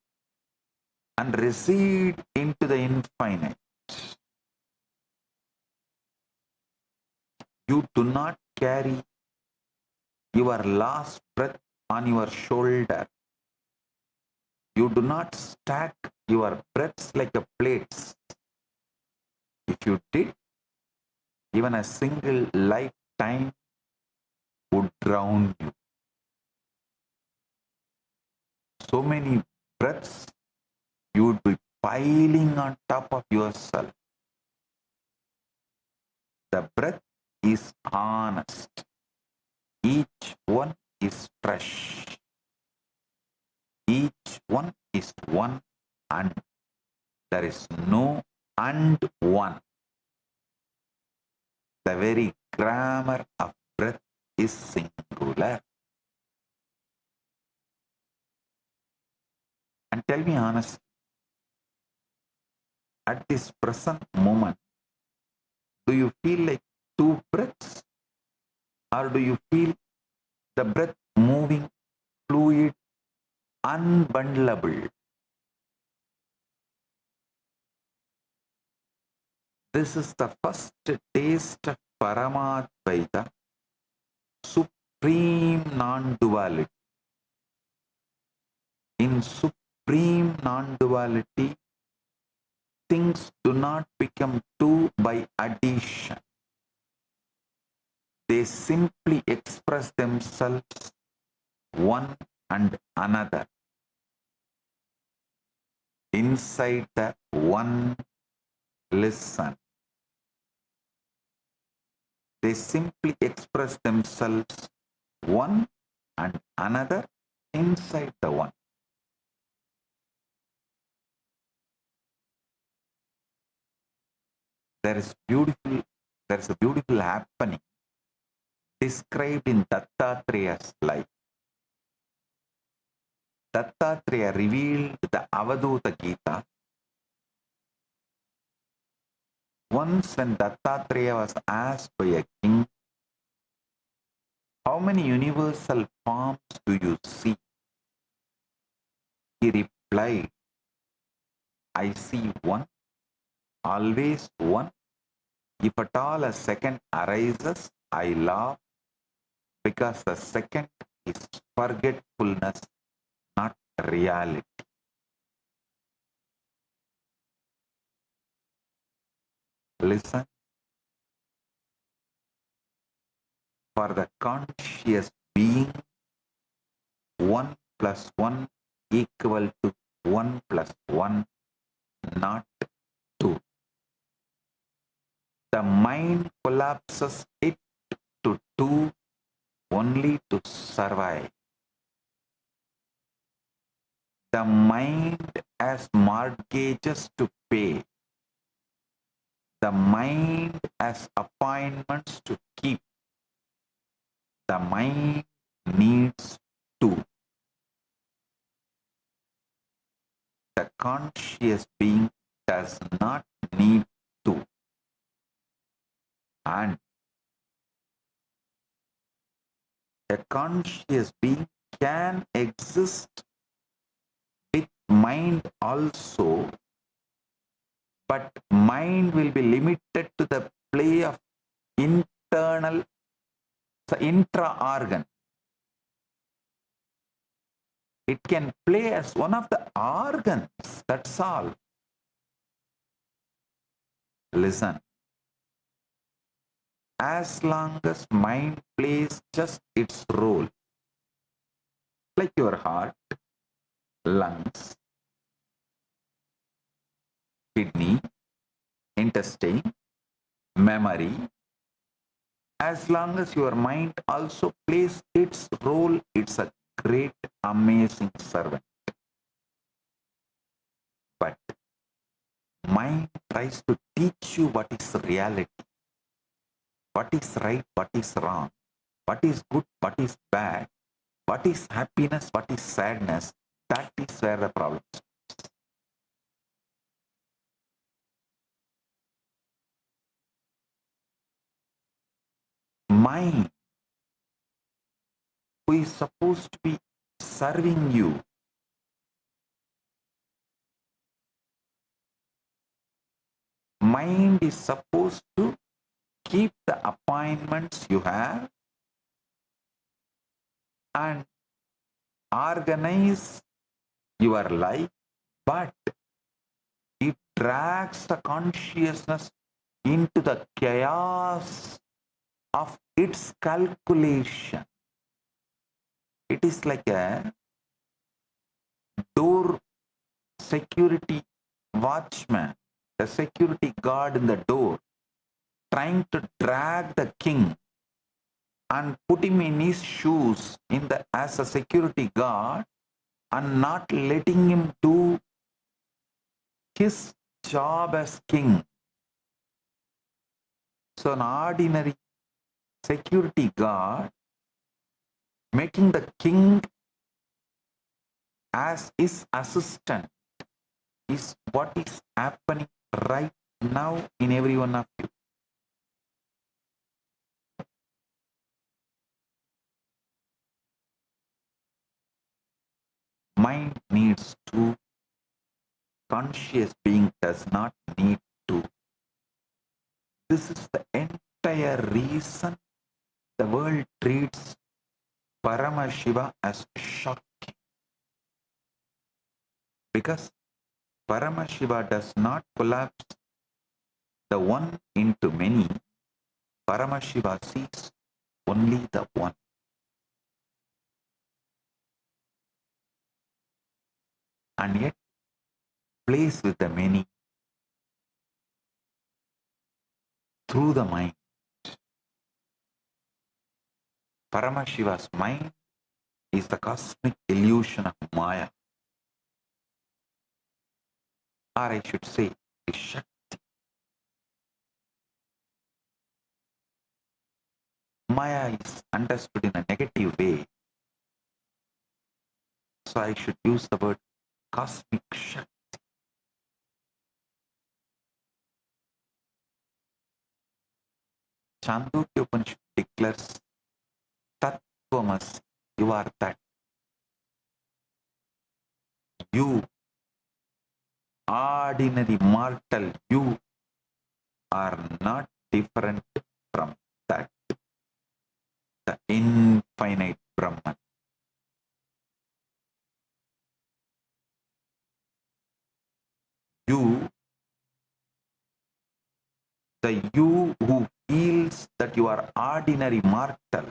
and recede into the infinite? You do not carry your last breath on your shoulder. You do not stack your breaths like a plates. If you did, even a single lifetime would drown you. So many breaths you would be piling on top of yourself. The breath is honest. Each one is fresh. Each one is one, and there is no and one. The very grammar of breath is singular. And tell me honestly, at this present moment, do you feel like two breaths? Or do you feel the breath moving, fluid, unbundleable? This is the first taste of Paramadvaita, supreme non-duality. In supreme non-duality, things do not become two by addition. They simply express themselves one and another inside the one listen. They simply express themselves one and another inside the one. There is a beautiful happening described in Dattatraya's life. Dattatreya revealed the Avaduta Gita. Once when Dattatreya was asked by a king, how many universal forms do you see? He replied, I see one, always one. If at all a second arises, I laugh, because the second is forgetfulness, not reality. Listen. For the conscious being, 1 plus 1 equal to 1 plus 1, not 2. The mind collapses it to 2 only to survive. The mind has mortgages to pay. The mind has appointments to keep. The mind needs 2. The conscious being does not need 2. And a conscious being can exist with mind also, but mind will be limited to the play of internal, intra-organ. It can play as one of the organs, that's all. Listen. As long as mind plays just its role, like your heart, lungs, kidney, intestine, memory, As long as your mind also plays its role, it's a great, amazing servant. But mind tries to teach you what is reality, what is right, what is wrong, what is good, what is bad, what is happiness, what is sadness. That is where the problem is. Mind, who is supposed to be serving you, mind is supposed to keep the appointments you have and organize your life, but it drags the consciousness into the chaos of its calculation. It is like a door security watchman, the security guard in the door, trying to drag the king and put him in his shoes as a security guard and not letting him do his job as king. So an ordinary security guard making the king as his assistant is what is happening right now in every one of you. Mind needs to, conscious being does not need to. This is the entire reason the world treats Paramashiva as shocking. Because Paramashiva does not collapse the one into many. Paramashiva sees only the one. And yet plays with the many through the mind. Paramashiva's mind is the cosmic illusion of Maya. Or I should say, the Shakti. Maya is understood in a negative way. So I should use the word cosmic Shakti. Chandogya Upanishad declares, Tattvamasi, you are that. You, ordinary mortal, you are not different from that. The infinite Brahman. You, the you who feels that you are ordinary mortal,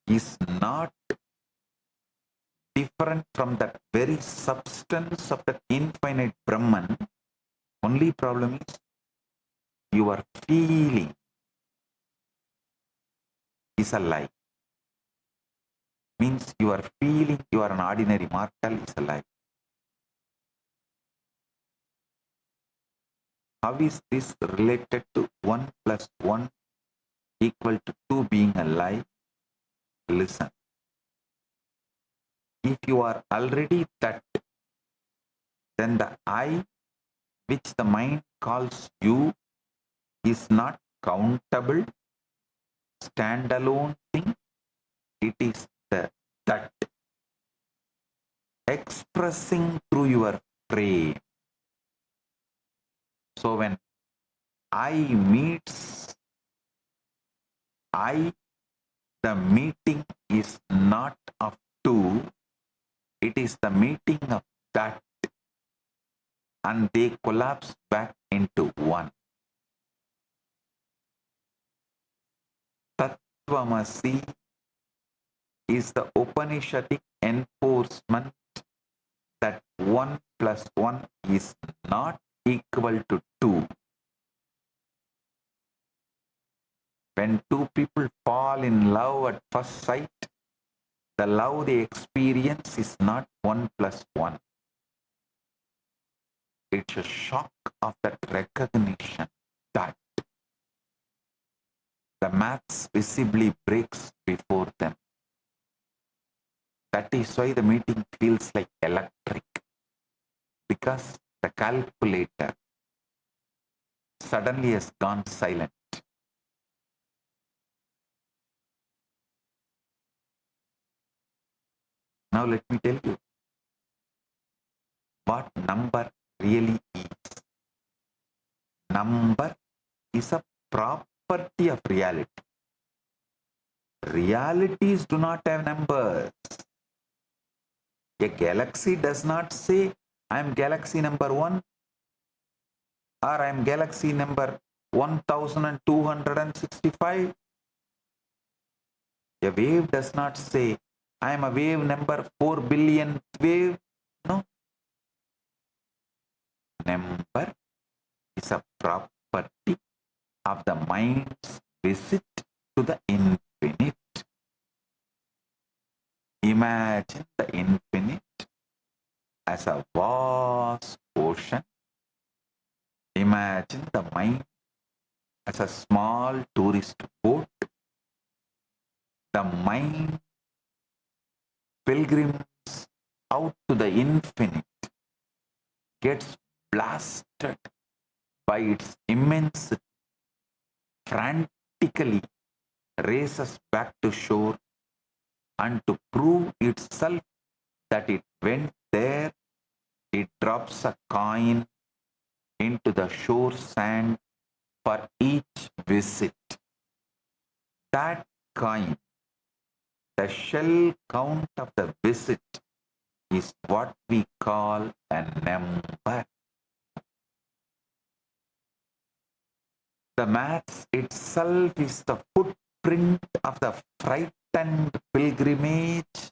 is not different from that very substance of that infinite Brahman. Only problem is your feeling is a lie. Means you are feeling you are an ordinary mortal is a lie. How is this related to 1 plus 1 equal to 2 being a lie? Listen. If you are already that, then the I, which the mind calls you, is not countable, standalone thing. It is the that expressing through your frame. So when I meets I, the meeting is not of two, it is the meeting of that, and they collapse back into one. Tattvamasi is the Upanishadic enforcement that 1 plus 1 is not equal to 2. When two people fall in love at first sight, the love they experience is not 1 plus 1. It's a shock of that recognition that the maths visibly breaks before them. That is why the meeting feels like electric, because the calculator suddenly has gone silent. Now let me tell you what number really is. Number is a property of reality. Realities do not have numbers. A galaxy does not say, I am galaxy number 1 or I am galaxy number 1265. A wave does not say, I am a wave number 4 billionth wave. No. Number is a property of the mind's visit to the infinite. Imagine the infinite as a vast ocean. Imagine the mind as a small tourist boat. The mind pilgrims out to the infinite, gets blasted by its immensity, frantically races back to shore, and to prove itself that it went there, it drops a coin into the shore sand for each visit. That coin, the shell count of the visit, is what we call a number. The maths itself is the footprint of the frightened pilgrimage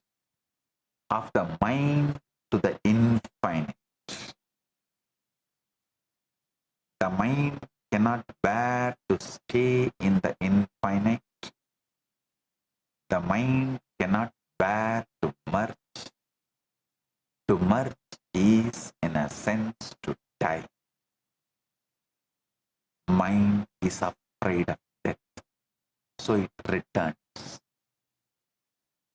of the mind to the infinite. The mind cannot bear to stay in the infinite. The mind cannot bear to merge. To merge is, in a sense, to die. Mind is afraid of death, so it returns.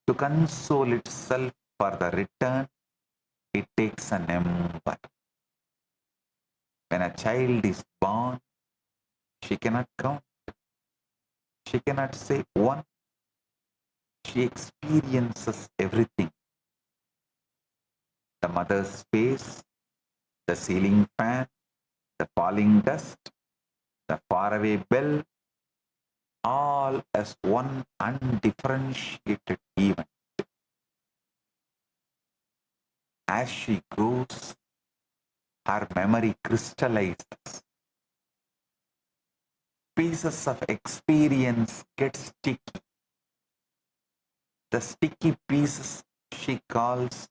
To console itself for the return, it takes a number. When a child is born, she cannot count. She cannot say 1. She experiences everything. The mother's face, the ceiling fan, the falling dust, the faraway bell, all as one undifferentiated event. As she grows, her memory crystallizes. Pieces of experience get sticky. The sticky pieces she calls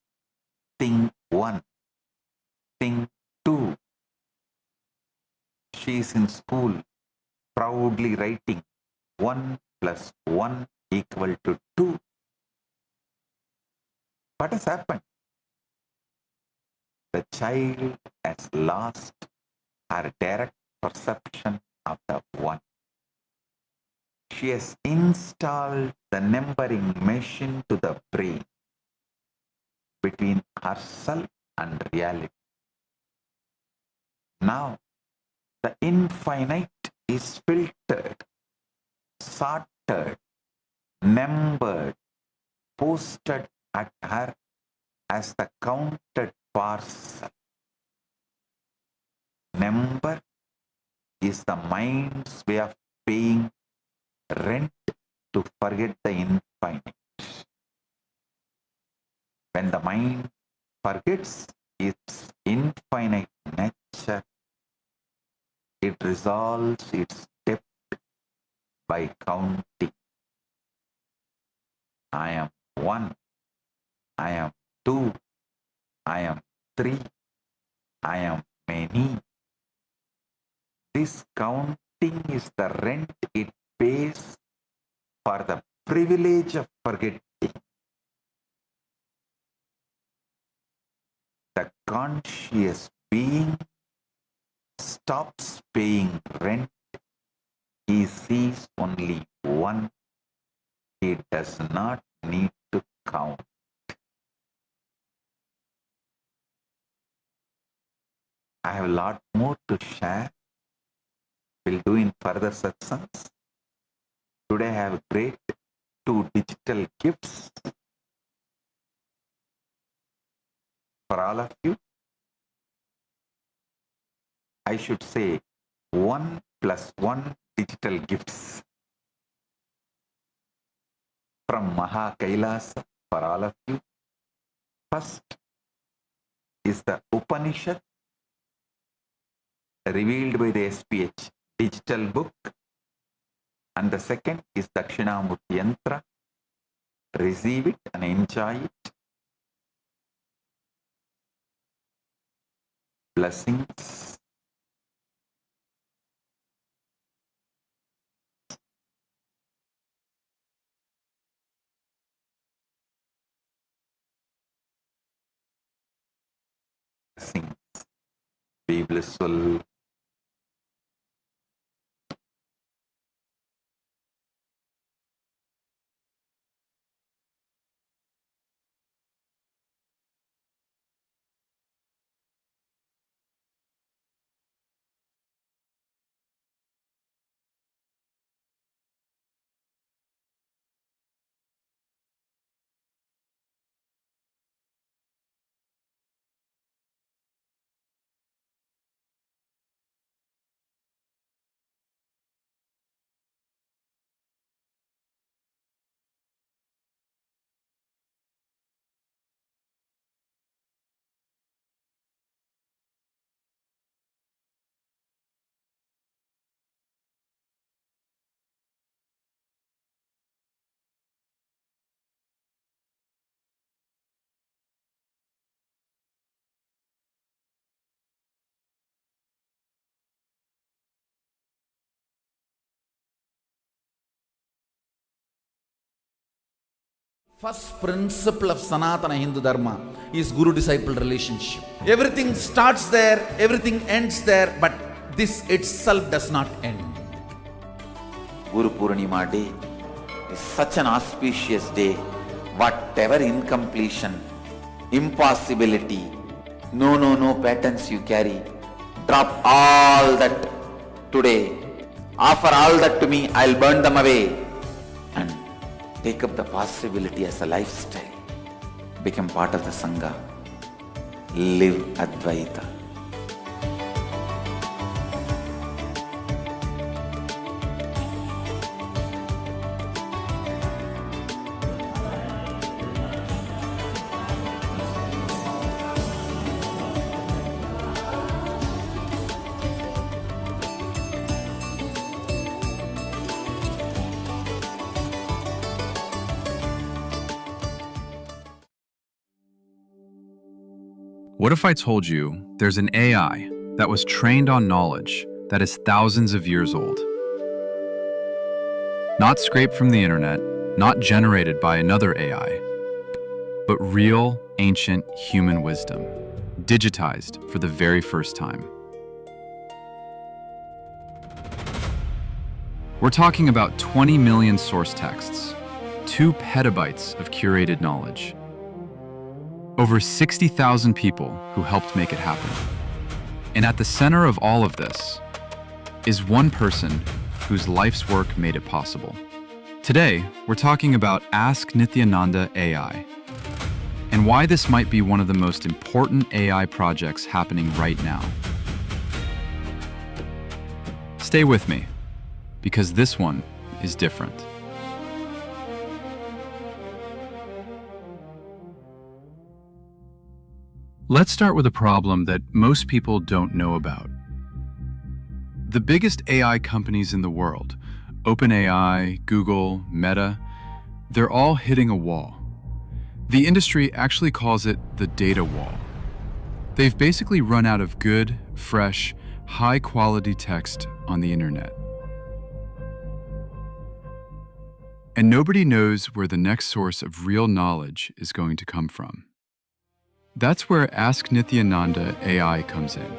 thing 1, thing 2. She is in school, proudly writing 1 plus 1 equal to 2. What has happened? The child has lost her direct perception of the 1. She has installed the numbering machine to the brain between herself and reality. Now, the infinite is filtered, sorted, numbered, posted at her as the counted parcel. Number is the mind's way of paying rent to forget the infinite. When the mind forgets its infinite nature, it resolves its debt by counting. I am 1, I am 2, I am 3, I am many. This counting is the rent it pays for the privilege of forgetting. The conscious being stops paying rent. He sees only one. He does not need to count. I have a lot more to share. We'll do in further satsangs. Today I have great 2 digital gifts for all of you. I should say 1 plus 1 digital gifts from Maha Kailasa for all of you. First is the Upanishad revealed by the SPH digital book, and the second is Dakshinamurti Yantra. Receive it and enjoy it. Blessings. Blessings. Be blissful. First principle of Sanatana Hindu Dharma is Guru-disciple relationship. Everything starts there, everything ends there, but this itself does not end. Guru Purnima Day is such an auspicious day. Whatever incompletion, impossibility, no patterns you carry, drop all that today. Offer all that to me, I'll burn them away. And take up the possibility as a lifestyle. Become part of the Sangha. Live Advaita. What if I told you there's an AI that was trained on knowledge that is thousands of years old? Not scraped from the internet, not generated by another AI, but real, ancient human wisdom, digitized for the very first time. We're talking about 20 million source texts, 2 petabytes of curated knowledge, over 60,000 people who helped make it happen. And at the center of all of this is one person whose life's work made it possible. Today, we're talking about Ask Nithyananda AI, and why this might be one of the most important AI projects happening right now. Stay with me, because this one is different. Let's start with a problem that most people don't know about. The biggest AI companies in the world, OpenAI, Google, Meta, they're all hitting a wall. The industry actually calls it the data wall. They've basically run out of good, fresh, high-quality text on the internet. And nobody knows where the next source of real knowledge is going to come from. That's where Ask Nithyananda AI comes in.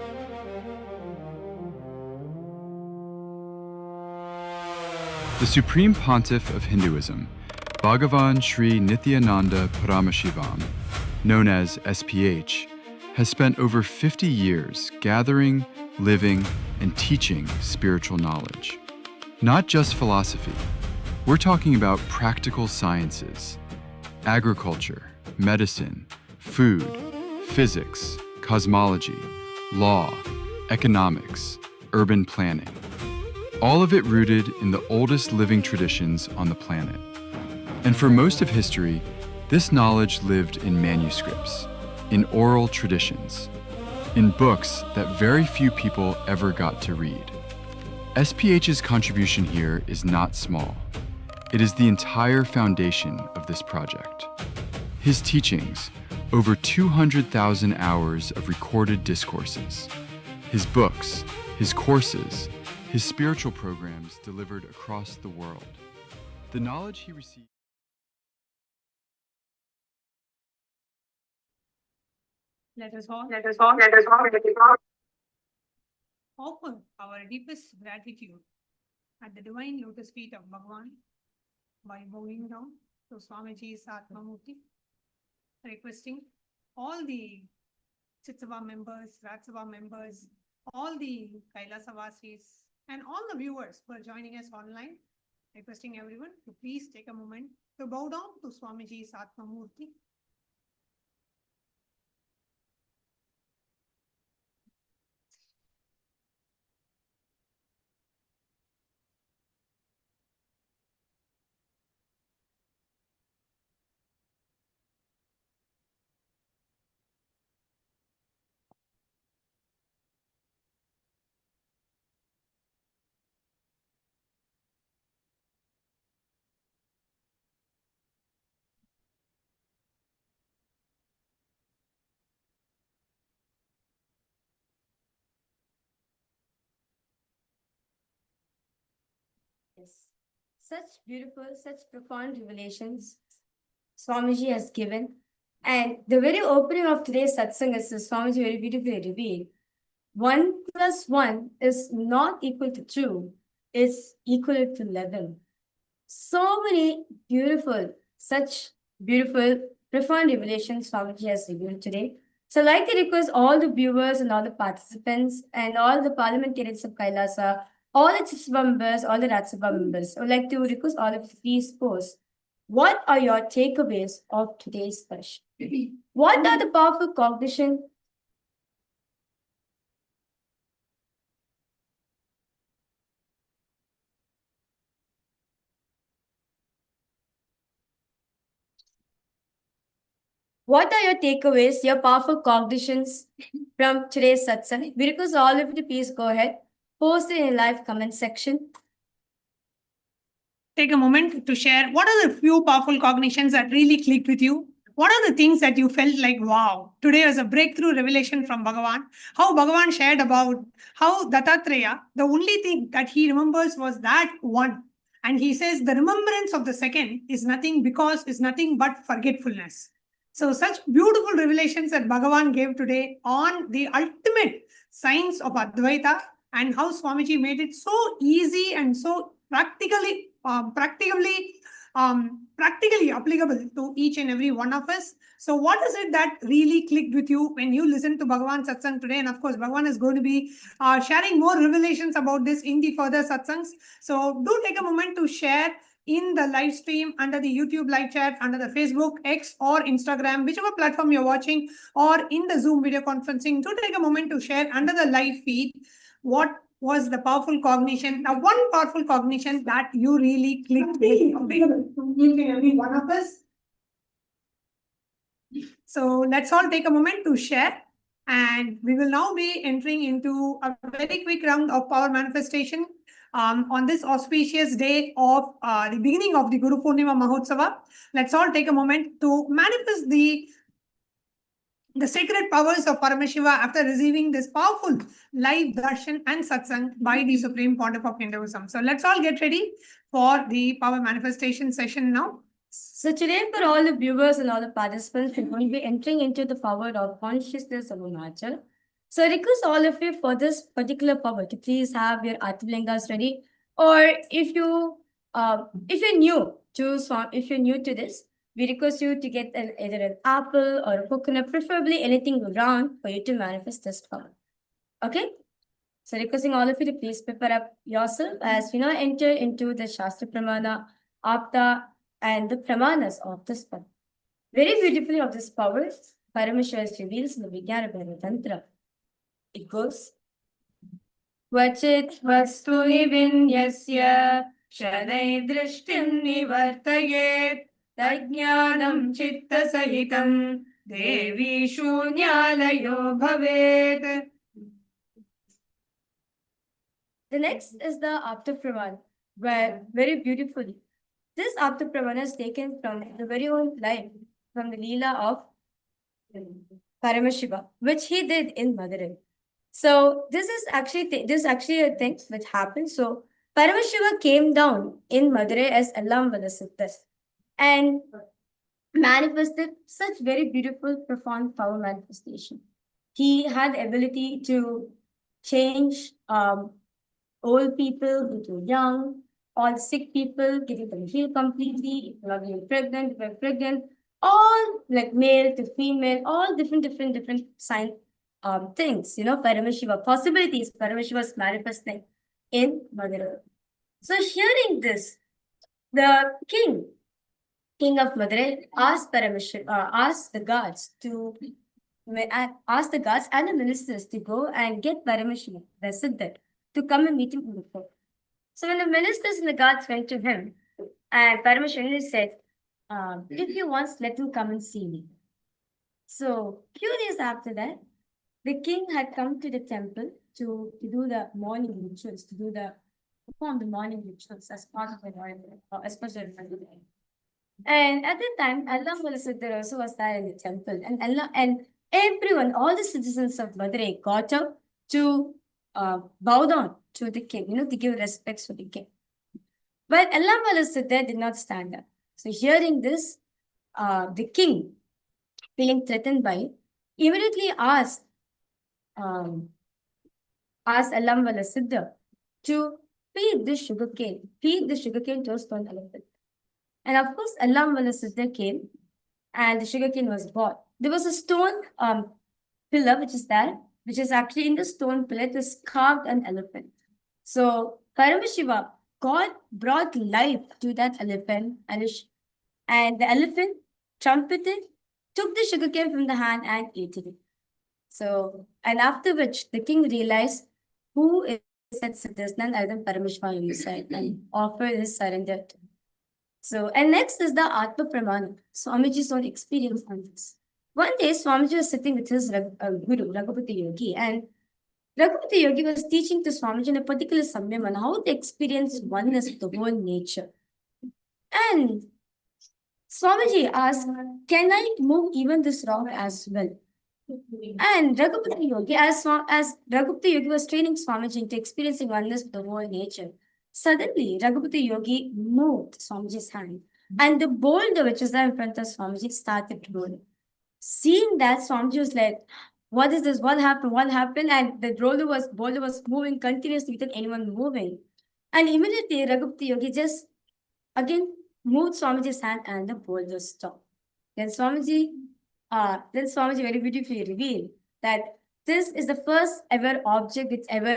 The Supreme Pontiff of Hinduism, Bhagavan Sri Nithyananda Paramashivamam, known as SPH, has spent over 50 years gathering, living, and teaching spiritual knowledge. Not just philosophy. We're talking about practical sciences, agriculture, medicine, food, physics, cosmology, law, economics, urban planning. All of it rooted in the oldest living traditions on the planet. And for most of history, this knowledge lived in manuscripts, in oral traditions, in books that very few people ever got to read. SPH's contribution here is not small. It is the entire foundation of this project. His teachings, over 200,000 hours of recorded discourses, his books, his courses, his spiritual programs delivered across the world. The knowledge he received. Let us all offer our deepest gratitude at the divine lotus feet of Bhagavan by bowing down to Swamiji's Atmamurti, requesting all the Chitsava members, Ratsava members, all the Kailasa Vasis, and all the viewers who are joining us online, requesting everyone to please take a moment to bow down to Swamiji's Atmamurti. Yes. Such beautiful, such profound revelations Swamiji has given. And the very opening of today's satsang is Swamiji very beautifully revealed. 1 plus 1 is not equal to 2, it's equal to 11. So many beautiful, such beautiful, profound revelations Swamiji has revealed today. So I'd like to request all the viewers and all the participants and all the parliamentarians of Kailasa, all the Chitsava members, all the Ratsabha members, I would like to request all of you to please post. What are your takeaways of today's session? What are the powerful cognition? What are your takeaways, your powerful cognitions from today's satsang? We request all of you to please go ahead, post it in the live comment section. Take a moment to share what are the few powerful cognitions that really clicked with you. What are the things that you felt like, wow, today was a breakthrough revelation from Bhagavan? How Bhagavan shared about how Dattatreya, the only thing that he remembers was that one. And he says the remembrance of the second is nothing but forgetfulness. So such beautiful revelations that Bhagavan gave today on the ultimate science of Advaita and how Swamiji made it so easy and so practically applicable to each and every one of us. So what is it that really clicked with you when you listened to Bhagavan Satsang today? And of course, Bhagavan is going to be sharing more revelations about this in the further Satsangs. So do take a moment to share in the live stream, under the YouTube live chat, under the Facebook, X or Instagram, whichever platform you're watching, or in the Zoom video conferencing. Do take a moment to share under the live feed what was the powerful cognition, one powerful cognition that you really clicked with each and every one of us. So let's all take a moment to share. And we will now be entering into a very quick round of power manifestation on this auspicious day of the beginning of the Guru Purnima Mahotsava. Let's all take a moment to manifest the the sacred powers of Paramashiva after receiving this powerful live darshan and satsang by the Supreme Pontiff of Hinduism. So let's all get ready for the power manifestation session now. So today, for all the viewers and all the participants, we're going to be entering into the power of consciousness of Arunachal. So I request all of you for this particular power to please have your Atmalingas ready. Or if you're new to this, we request you to get either an apple or a coconut, preferably anything round for you to manifest this power. Okay? So requesting all of you to please prepare up yourself as we now enter into the Shastra Pramana, Apta, and the Pramanas of this power. Very beautifully of this power, Paramashiva reveals in the Vijnana Tantra. It goes, Vachit vastuni vinyasya shadai drishtim nivartayet tajnanam chitta sahitam devi shunyalayo bhavet. The next is the Apta Pramana, where very beautifully this Apta Pramana is taken from the very own life, from the Leela of Paramashiva, which he did in Madurai. So this is actually a thing which happened. So Paramashiva came down in Madurai as Allam Valasiddhas and manifested such very beautiful, profound power manifestation. He had the ability to change old people into young, all sick people, getting them healed completely, if not being pregnant, if they're pregnant, all like male to female, all different sign things, Paramashiva possibilities, Paramashiva's manifesting in Madurai. So hearing this, the king of Madurai asked asked the guards and the ministers to go and get Paramashiva, the Siddha, to come and meet him in the court. So when the ministers and the guards went to him, and Paramashiva said, if he wants, let him come and see me. So few days after that, the king had come to the temple to do the morning rituals, perform the morning rituals as part of the royal, as part of the royal day. And at that time, Allah Siddhar also was there in the temple, and everyone, all the citizens of Madurai got up to bow down to the king, to give respects to the king. But Allah Siddhar did not stand up. So hearing this, the king, feeling threatened by it, immediately asked Allam Siddha to feed the sugarcane to a stone elephant. And of course, Allam Siddha came and the sugarcane was brought. There was a stone pillar which is actually in the stone pillar, it was carved an elephant. So Paramashiva, God brought life to that elephant, and the elephant trumpeted, took the sugarcane from the hand and ate it. So, and after which the king realized who is that Siddhas, none other than Paramashiva himself, and offered his surrender to him. So, and next is the Atma Pramana, Swamiji's own experience on this. One day, Swamiji was sitting with his guru, Raghupati Yogi, and Raghupati Yogi was teaching to Swamiji in a particular samyam on how to experience oneness with the whole nature. And Swamiji asked, can I move even this rock as well? And Raghupati Yogi, as Raghupati Yogi was training Swamiji into experiencing oneness with the whole nature, suddenly Raghupati Yogi moved Swamiji's hand, and the boulder which was there in front of Swamiji started rolling. Seeing that, Swamiji was like, what is this? What happened? What happened? And the boulder was moving continuously without anyone moving. And immediately Raghupati Yogi just again moved Swamiji's hand and the boulder stopped. Then Swamiji very beautifully revealed that this is the first ever object which ever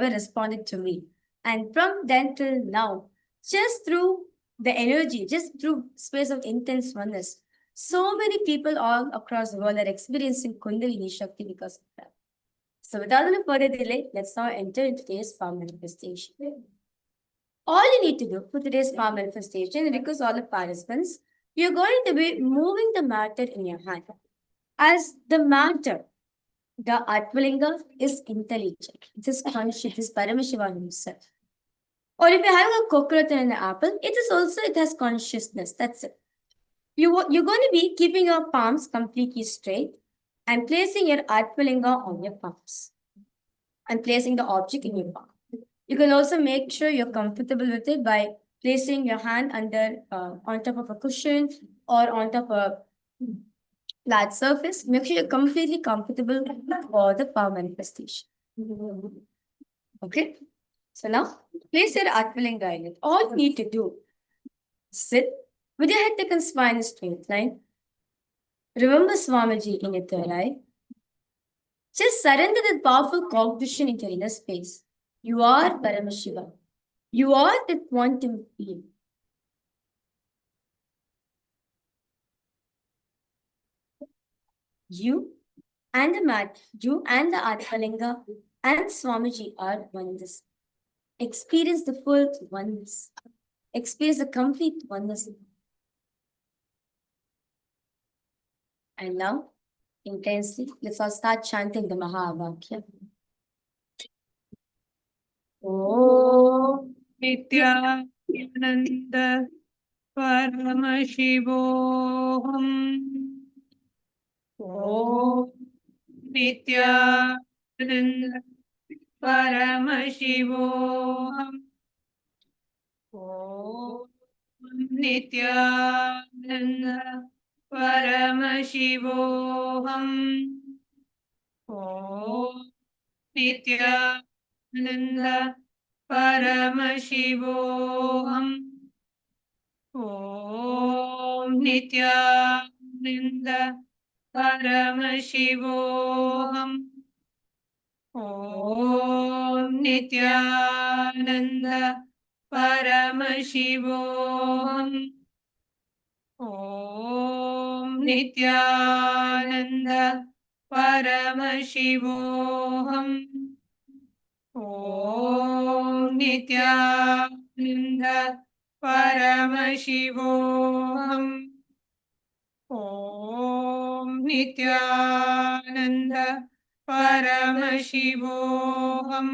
responded to me. And from then till now, just through the energy, just through space of intense oneness, so many people all across the world are experiencing Kundalini Shakti because of that. So without any further delay, let's now enter into today's power manifestation. All you need to do for today's power manifestation, because all the participants, you're going to be moving the matter in your hand. As the matter, the Atmalinga is intelligent. It is conscious. It is Paramashiva himself. Or if you have a coconut and an apple, it has consciousness. That's it. You're going to be keeping your palms completely straight and placing your Atmalinga on your palms and placing the object in your palm. You can also make sure you're comfortable with it by placing your hand on top of a cushion or on top of a flat surface. Make sure you're completely comfortable for the power manifestation. Okay? So now, place your Atmalinga in it. All you need to do, sit with your head taken and spine in a straight line. Remember Swamiji in your third eye. Just surrender that powerful cognition into your inner space. You are Paramashiva. You are the quantum field. You and the mat, you and the Atmalinga and Swamiji are oneness. Experience the full oneness. Experience the complete oneness. And now, intensely, let's all start chanting the Mahavakya. Om Nityananda Paramashivoham. Om Nityananda Paramashivoham. Om Nityananda Paramashivoham. Om Nityananda Paramashivoham. Om Nityananda Paramashivoham. Om Nityananda Paramashivoham. Om Nityananda Paramashivoham. Om Nityananda Paramashivoham. Om Nityananda Paramashivoham.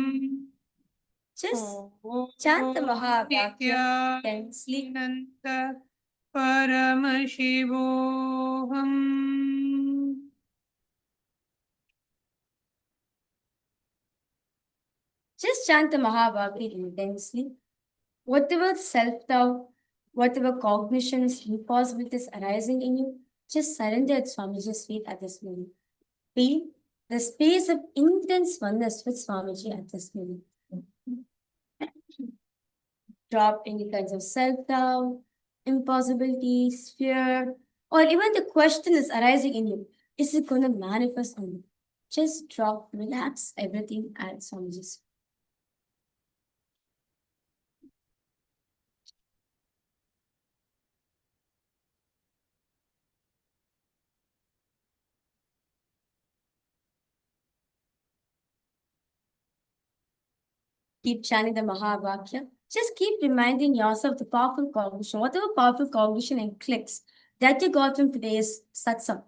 Just chant the Mahavakya intensely. Nityananda Paramashivoham. Just chant the Mahavakya intensely. Whatever self-doubt, whatever cognitions, impossibilities arising in you, just surrender at Swamiji's feet at this moment. Feel the space of intense oneness with Swamiji at this moment. Drop any kinds of self-doubt, impossibilities, fear, or even the question is arising in you. Is it going to manifest on you? Just drop, relax everything at Swamiji's feet. Keep chanting the Mahavakya. Just keep reminding yourself the powerful cognition, whatever powerful cognition and clicks that you got from today's Satsang,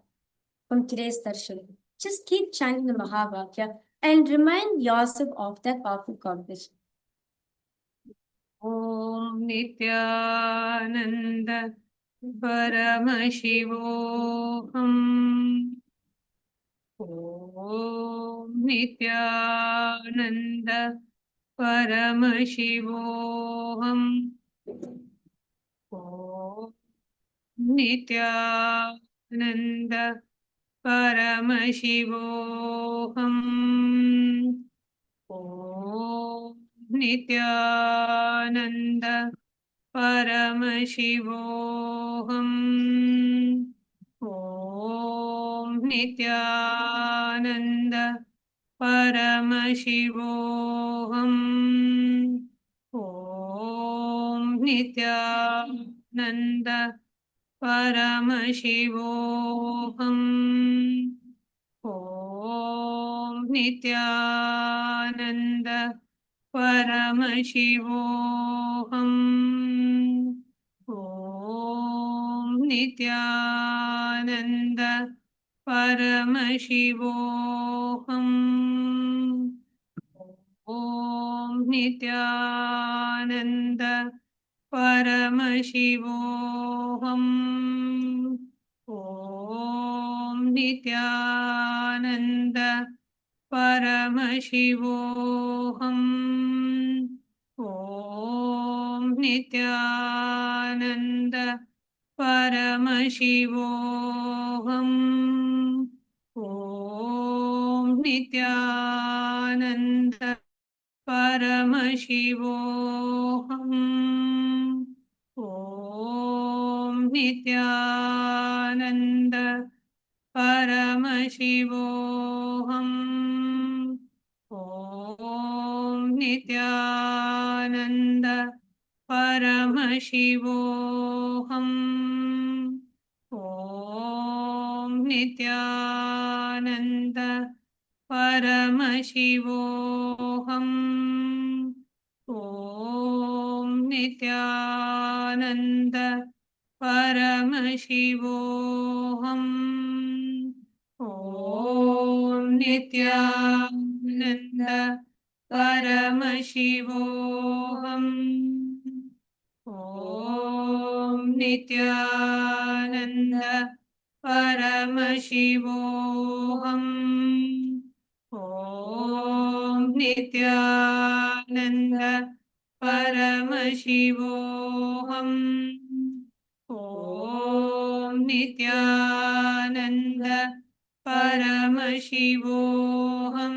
from today's Darshan. Just keep chanting the Mahavakya and remind yourself of that powerful cognition. Om Nityananda Paramashivoham. Om Nityananda Paramashivoham. Om Nityananda Paramashivoham. Om Nityananda Paramashivoham. Om Nityananda Paramashivoham. Om Nityananda Paramashivoham. Om Nityananda Paramashivoham. Om Nityananda Paramashivoham. Om Nityananda Paramashivoham. Nityananda Paramashivoham. Om Nityananda Paramashivoham. Om Nityananda Paramashivoham. Om Nityananda Paramashivoham. Om Nityananda Paramashivoham. Om Nityananda Paramashivoham. Om Nityananda Paramashivoham. Om Nityananda Paramashivoham. Om Nityananda Paramashivoham. Om Nityananda Paramashivoham. Om Nityananda Paramashivoham.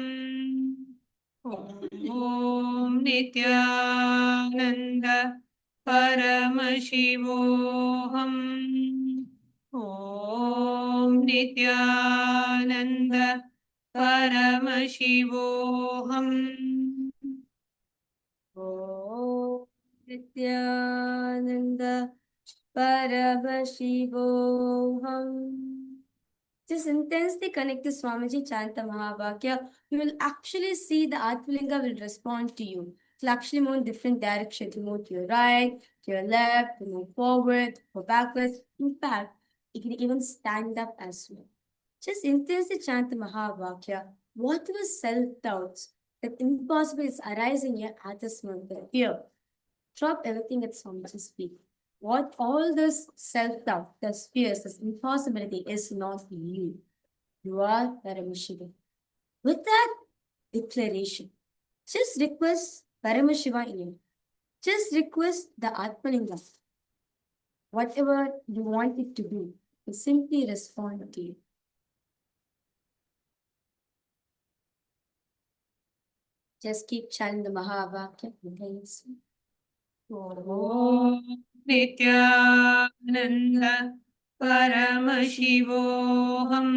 Om Nityananda Paramashivoham. Om Nityananda Paramashivoham. Om Nityananda Paramashivoham. Just intensely connect to Swamiji Chanta Mahavakya. You will actually see the Atmalinga will respond to you. It will actually move in different directions. To move to your right, to your left, to move forward, go backwards. In fact, it can even stand up as well. Just intensely chant the Mahavakya. Whatever self-doubts that impossible is arising here at this moment, the fear, drop everything at Swamiji's feet. What all this self-doubt, this fears, this impossibility is not you. You are Paramashiva. With that declaration, just request Paramashiva in you. Just request the Atmalinga. Whatever you want it to do, will simply respond to you. Just keep chanting the Mahavakya. Om Nityananda Paramashivoham.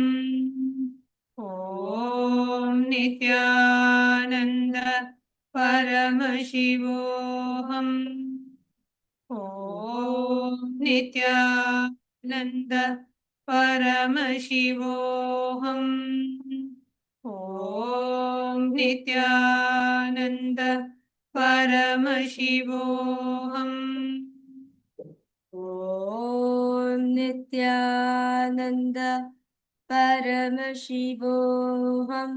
Om Nityananda Paramashivoham. Om Nityananda Paramashivoham. Om Nityananda Paramashivoham. Om Nityananda Paramashivoham.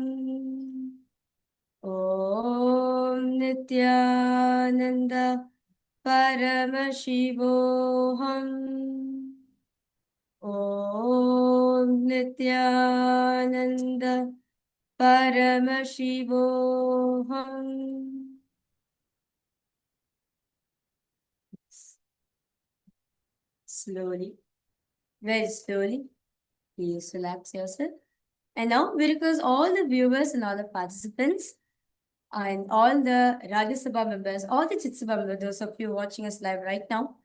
Om Nityananda Paramashivoham. Om Nityananda Paramashivoham. Slowly, very slowly, please relax yourself. And now we request all the viewers and all the participants and all the Rajya Sabha members, all the Chit Sabha members, those of you watching us live right now,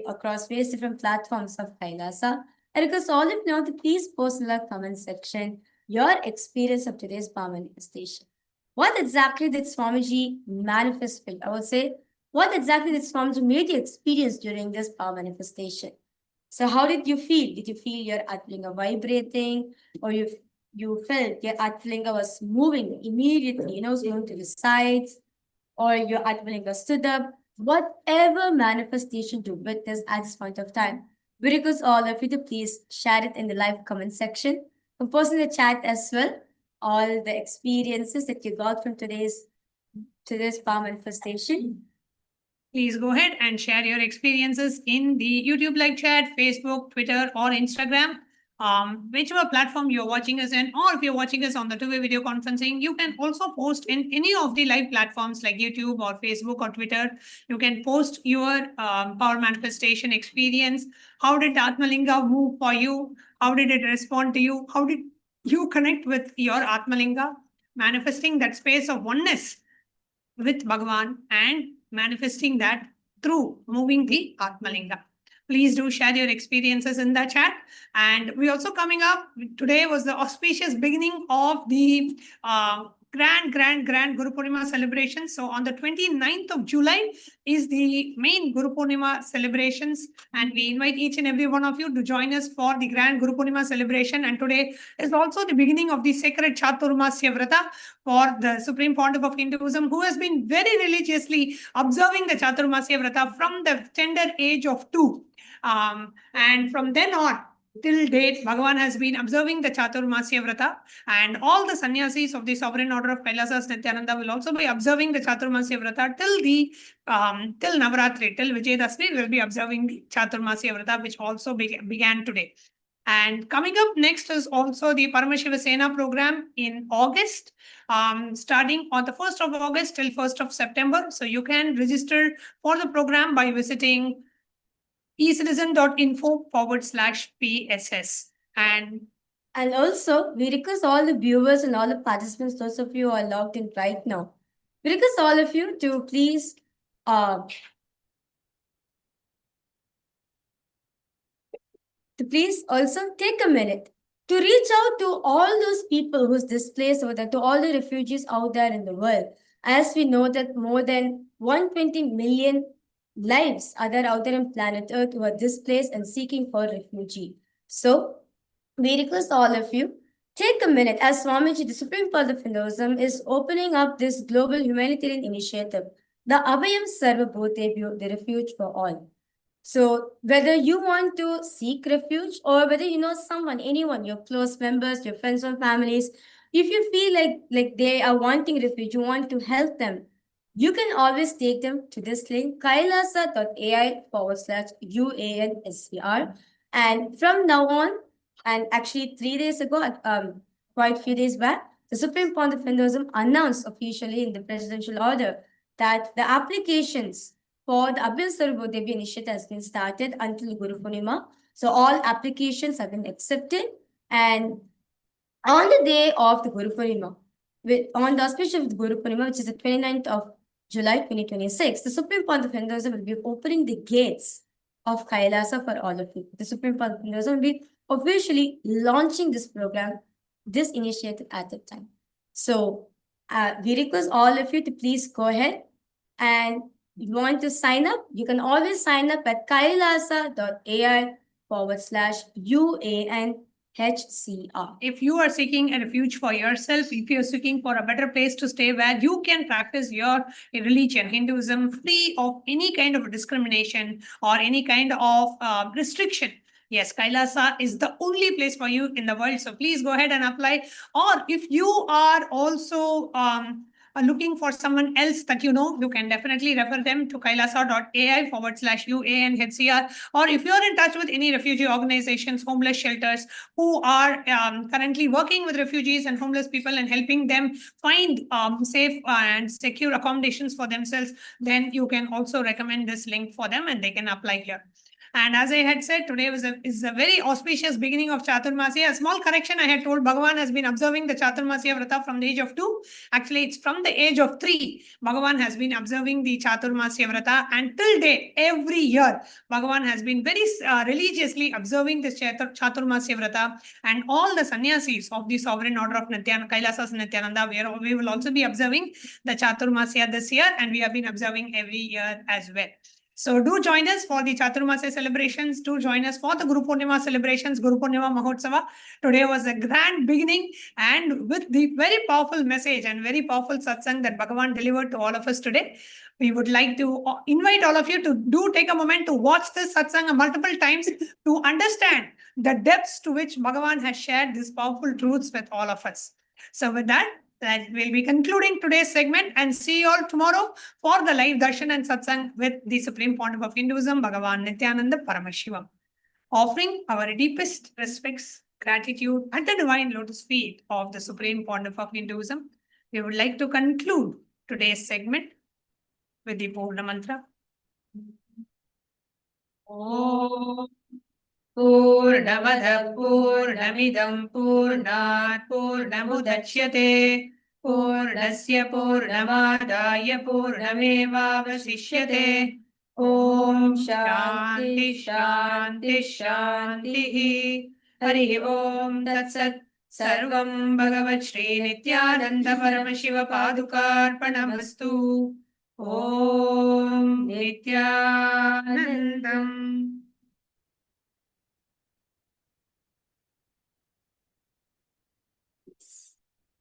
across various different platforms of Kailasa. I request all of you now to please post in the comment section your experience of today's power manifestation. What exactly did Swamiji manifest? I would say, what exactly did Swamiji made you experience during this power manifestation? So how did you feel? Did you feel your Atmalinga vibrating, or you felt your Atmalinga was moving immediately, was moving to the sides, or your Atmalinga stood up? Whatever manifestation you witness at this point of time, we request all of you to please share it in the live comment section. Post in the chat as well all the experiences that you got from today's power manifestation. Please go ahead and share your experiences in the YouTube live chat, Facebook, Twitter, or Instagram. whichever platform you're watching us in, or if you're watching us on the two-way video conferencing, you can also post in any of the live platforms like YouTube or Facebook or Twitter. You can post your power manifestation experience. How did the Atmalinga move for you? How did it respond to you? How did you connect with your Atmalinga? Manifesting that space of oneness with Bhagavan and manifesting that through moving the Atmalinga. Please do share your experiences in the chat. And we also coming up, today was the auspicious beginning of the grand Guru Purnima celebration. So on the 29th of July is the main Guru Purnima celebrations. And we invite each and every one of you to join us for the grand Guru Purnima celebration. And today is also the beginning of the sacred Chaturmasya Vrata for the Supreme Pontiff of Hinduism, who has been very religiously observing the Chaturmasya Vrata from the tender age of 2. And from then on, till date, Bhagavan has been observing the Chaturmasya Vrata, and all the sannyasis of the Sovereign Order of Kailasa Nityananda will also be observing the Chaturmasya Vrata till Navaratri, till Vijayadashmi, will be observing the Chaturmasya Vrata, which also began today. And coming up next is also the Paramashiva Sena program in August, starting on the 1st of August till 1st of September. So you can register for the program by visiting ecitizen.info/PSS. And also, we request all the viewers and all the participants, those of you who are logged in right now, we request all of you to please also take a minute to reach out to all those people who's displaced over there, to all the refugees out there in the world. As we know that more than 120 million lives are there out there on planet Earth who are displaced and seeking for refugee. So we request all of you, take a minute, as Swamiji, the Supreme Lord of Hinduism, is opening up this global humanitarian initiative, the Abhayam Sarvabhutebhyo, the refuge for all. So whether you want to seek refuge or whether you know someone, anyone, your close members, your friends or families, if you feel like they are wanting refuge, you want to help them, you can always take them to this link, kailasa.ai/UANSCR. And from now on, and actually 3 days ago, quite a few days back, the Supreme Pontiff of Hinduism announced officially in the presidential order that the applications for the Abhayam Sarvabhutebhyo initiative has been started until Guru Purnima. So all applications have been accepted. And on the day of the Guru Purnima, on the auspicious of the Guru Purnima, which is the 29th of July 2026, the Supreme Pontiff of Hinduism will be opening the gates of Kailasa for all of you. The Supreme Pontiff of Hinduism will be officially launching this program, this initiative at that time. So we request all of you to please go ahead, and if you want to sign up, you can always sign up at kailasa.ai/UANHCR. if you are seeking a refuge for yourself, if you're seeking for a better place to stay where you can practice your religion, Hinduism, free of any kind of discrimination or any kind of restriction, yes, Kailasa is the only place for you in the world. So please go ahead and apply. Or if you are also looking for someone else that you know, you can definitely refer them to kailasa.ai/UANHCR. Or if you're in touch with any refugee organizations, homeless shelters who are currently working with refugees and homeless people and helping them find safe and secure accommodations for themselves, then you can also recommend this link for them and they can apply here. And as I had said, today is a very auspicious beginning of Chaturmasya. A small correction, I had told Bhagavan has been observing the Chaturmasya Vrata from the age of 2. Actually, it's from the age of 3. Bhagavan has been observing the Chaturmasya Vrata, and till date, every year, Bhagavan has been very religiously observing this Chaturmasya Vrata, and all the sannyasis of the Sovereign Order of Kailasa Nityananda, we will also be observing the Chaturmasya this year, and we have been observing every year as well. So do join us for the Chaturmasya celebrations. Do join us for the Guru Purnima celebrations, Guru Purnima Mahotsava. Today was a grand beginning, and with the very powerful message and very powerful satsang that Bhagavan delivered to all of us today, we would like to invite all of you to do take a moment to watch this satsang multiple times to understand the depths to which Bhagavan has shared these powerful truths with all of us. So with that we'll be concluding today's segment, and see you all tomorrow for the live Darshan and Satsang with the Supreme Pontiff of Hinduism, Bhagavan Nithyananda Paramashivamam. Offering our deepest respects gratitude at the divine lotus feet of the Supreme Pontiff of Hinduism, we would like to conclude today's segment with the Purna Mantra. Om Purnamada Purnamidam Purnat Purnamudachyate Purnasya Purnamadaya Purnamevavasishyate. Om Shanti Shanti Shanti. Hari Om Tat Sat. Sarvam Bhagavat Sri Nityananda Paramashiva Padukarpanamastu. Om Nityanandam.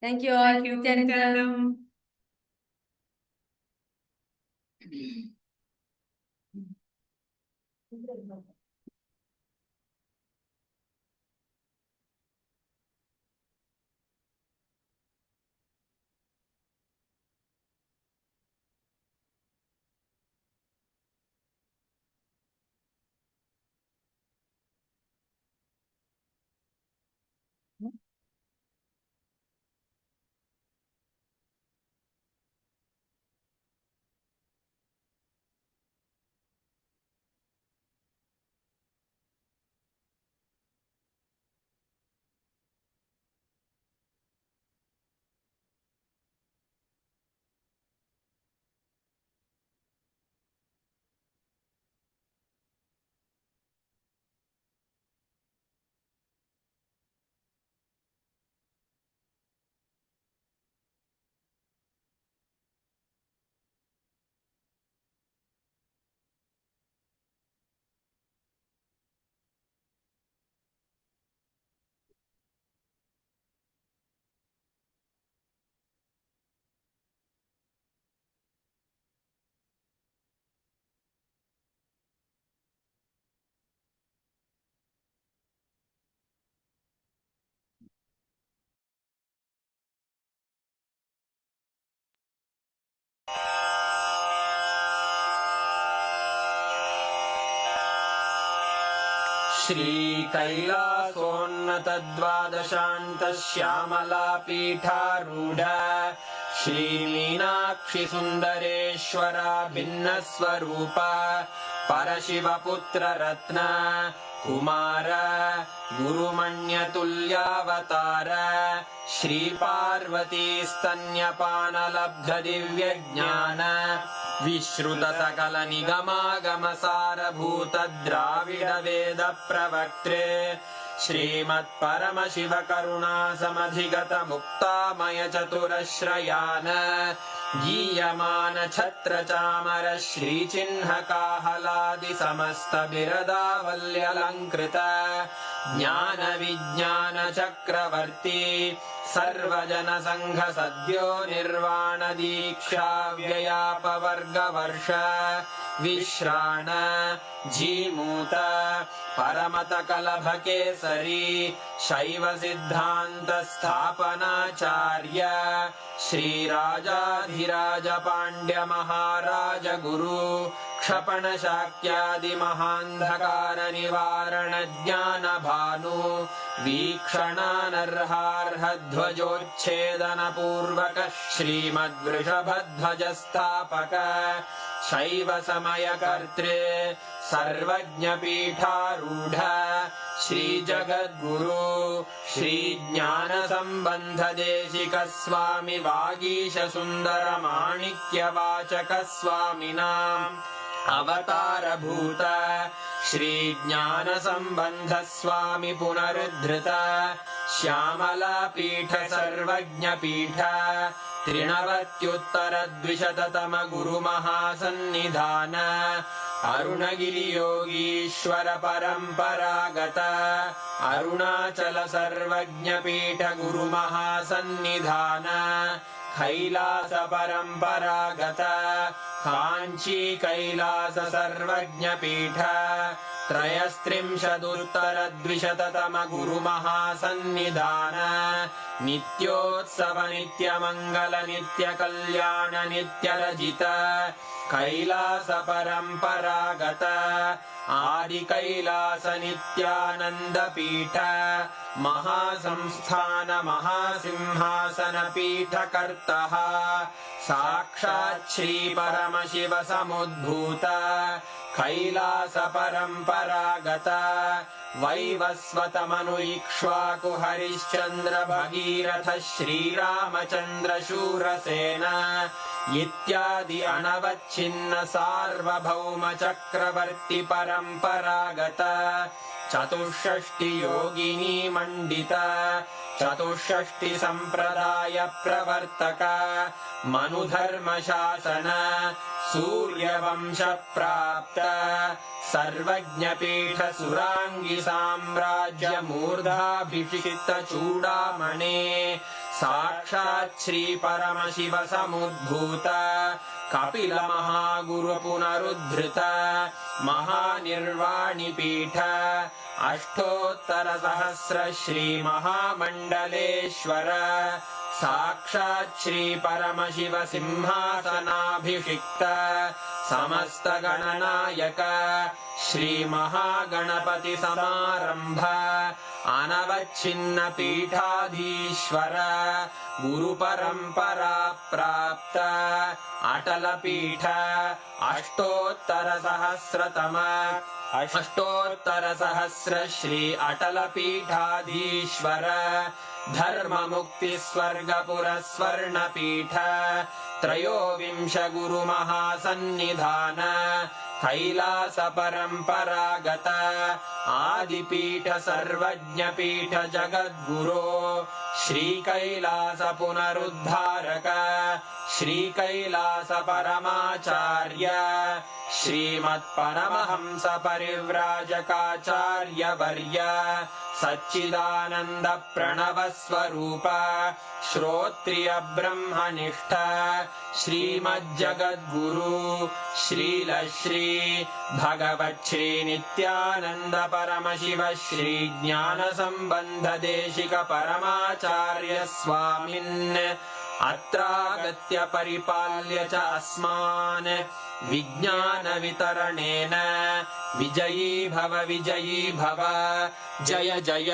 Thank you all. Thank you, Nityanandam. श्रीकैलासोन्नतद्वादशान्तश्यामलापीठारूढ श्रीमीनाक्षिसुन्दरेश्वरा भिन्नस्वरूप परशिवपुत्ररत्न Kumar गुरुमण्यतुल्यावतार श्रीपार्वतीस्तन्यपानलब्धदिव्यज्ञान विश्रुतसकलनिगमागमसारभूतद्राविडवेदप्रवक्त्रे श्रीमत्परमशिवकरुणासमधिगतमुक्तामयचतुरश्रयान् गीयमानछत्रचामर श्रीचिह्नकाहलादिसमस्तबिरदावल्यलङ्कृत ज्ञानविज्ञानचक्रवर्ती सर्वजनसङ्घसद्यो निर्वाणदीक्षाव्ययापवर्गवर्ष विश्राण Jimuta परमतकलभकेसरी शैवसिद्धान्तस्थापनाचार्य श्रीराजाधिराजपाण्ड्यमहाराज गुरु क्षपणशाक्यादिमहान्धकारनिवारणज्ञानभानु वीक्षणानर्हार्हध्वजोच्छेदनपूर्वक श्रीमद्वृषभध्वजस्थापक शैवसमयकर्त्रे सर्वज्ञपीठारूढ श्रीजगद्गुरु श्रीज्ञानसम्बन्धदेशिकस्वामि वागीशसुन्दरमाणिक्यवाचकस्वामिनाम् अवतारभूत श्रीज्ञानसम्बन्धस्वामि पुनरुद्धृत श्यामलापीठ सर्वज्ञपीठ त्रिनवत्युत्तरद्विशततम गुरुमहासन्निधान अरुणगिरियोगीश्वर परम्परागत अरुणाचल सर्वज्ञपीठ गुरुमहासन्निधान कैलास परम्परागत काञ्ची कैलास सर्वज्ञपीठ त्रयस्त्रिंशदुत्तरद्विशततम गुरुमहासन्निधान नित्योत्सव नित्यमङ्गल नित्यकल्याण नित्यरजित कैलास परम्परागत आदि कैलास नित्यानंद पीठ महासंस्थान महासिंहासन पीठ कर्तः साक्षात् श्री परमशिव समुद्भूत कैलास परम्परागत वैवस्वत मनु इक्ष्वाकु हरिश्चंद्र भगीरथ श्रीरामचंद्र शूरसेन इत्यादि अनवच्छिन्न सार्वभौम चक्रवर्ति परम्परागत चतुष्षष्टि योगिनी मंडित चतुष्षष्टि संप्रदाय प्रवर्तक मनुधर्म शासन सूर्यवंश प्राप्त सर्वज्ञ पीठ सुरांगी साम्राज्य मूर्धाभिषिक्त चूड़ामणे साक्षात् श्री परमशिव समुद्भूत कपिल महागुरु पुनरुद्धृत महानिर्वाणि पीठ अष्टोत्तर सहस्र श्री महामंडलेश्वर साक्षात् श्री परमशिव सिंहासनाभिषिक्त समस्त गणनायक श्री महागणपति समारंभ अनवच्छिन्न पीठाधीश्वर गुरु परंपरा प्राप्त अटल पीठ अष्टोत्तर सहस्र श्री अटल पीठाधीश्वर धर्म मुक्ति स्वर्गपुर स्वर्ण पीठ त्रयोविंश गुरु महासन्निधान कैलास परम्परागत आदिपीठ सर्वज्ञ पीठ जगद्गुरो श्री कैलास पुनरुद्धारक श्री कैलास परमाचार्य श्रीमत्परमहंस परिव्राजकाचार्य वर्य सच्चिदानंद प्रणव स्वरूप श्रोत्रिय ब्रह्मनिष्ठ श्रीमज्जगद्गुरु श्रील श्री भगवत् श्री नित्यानंद परमशिव श्री ज्ञान संबंध देशिक परमाचार्य स्वामिन् अत्रागत्य परिपाल्य च अस्मान् विज्ञान वितरणेन विजयी भव जय जय।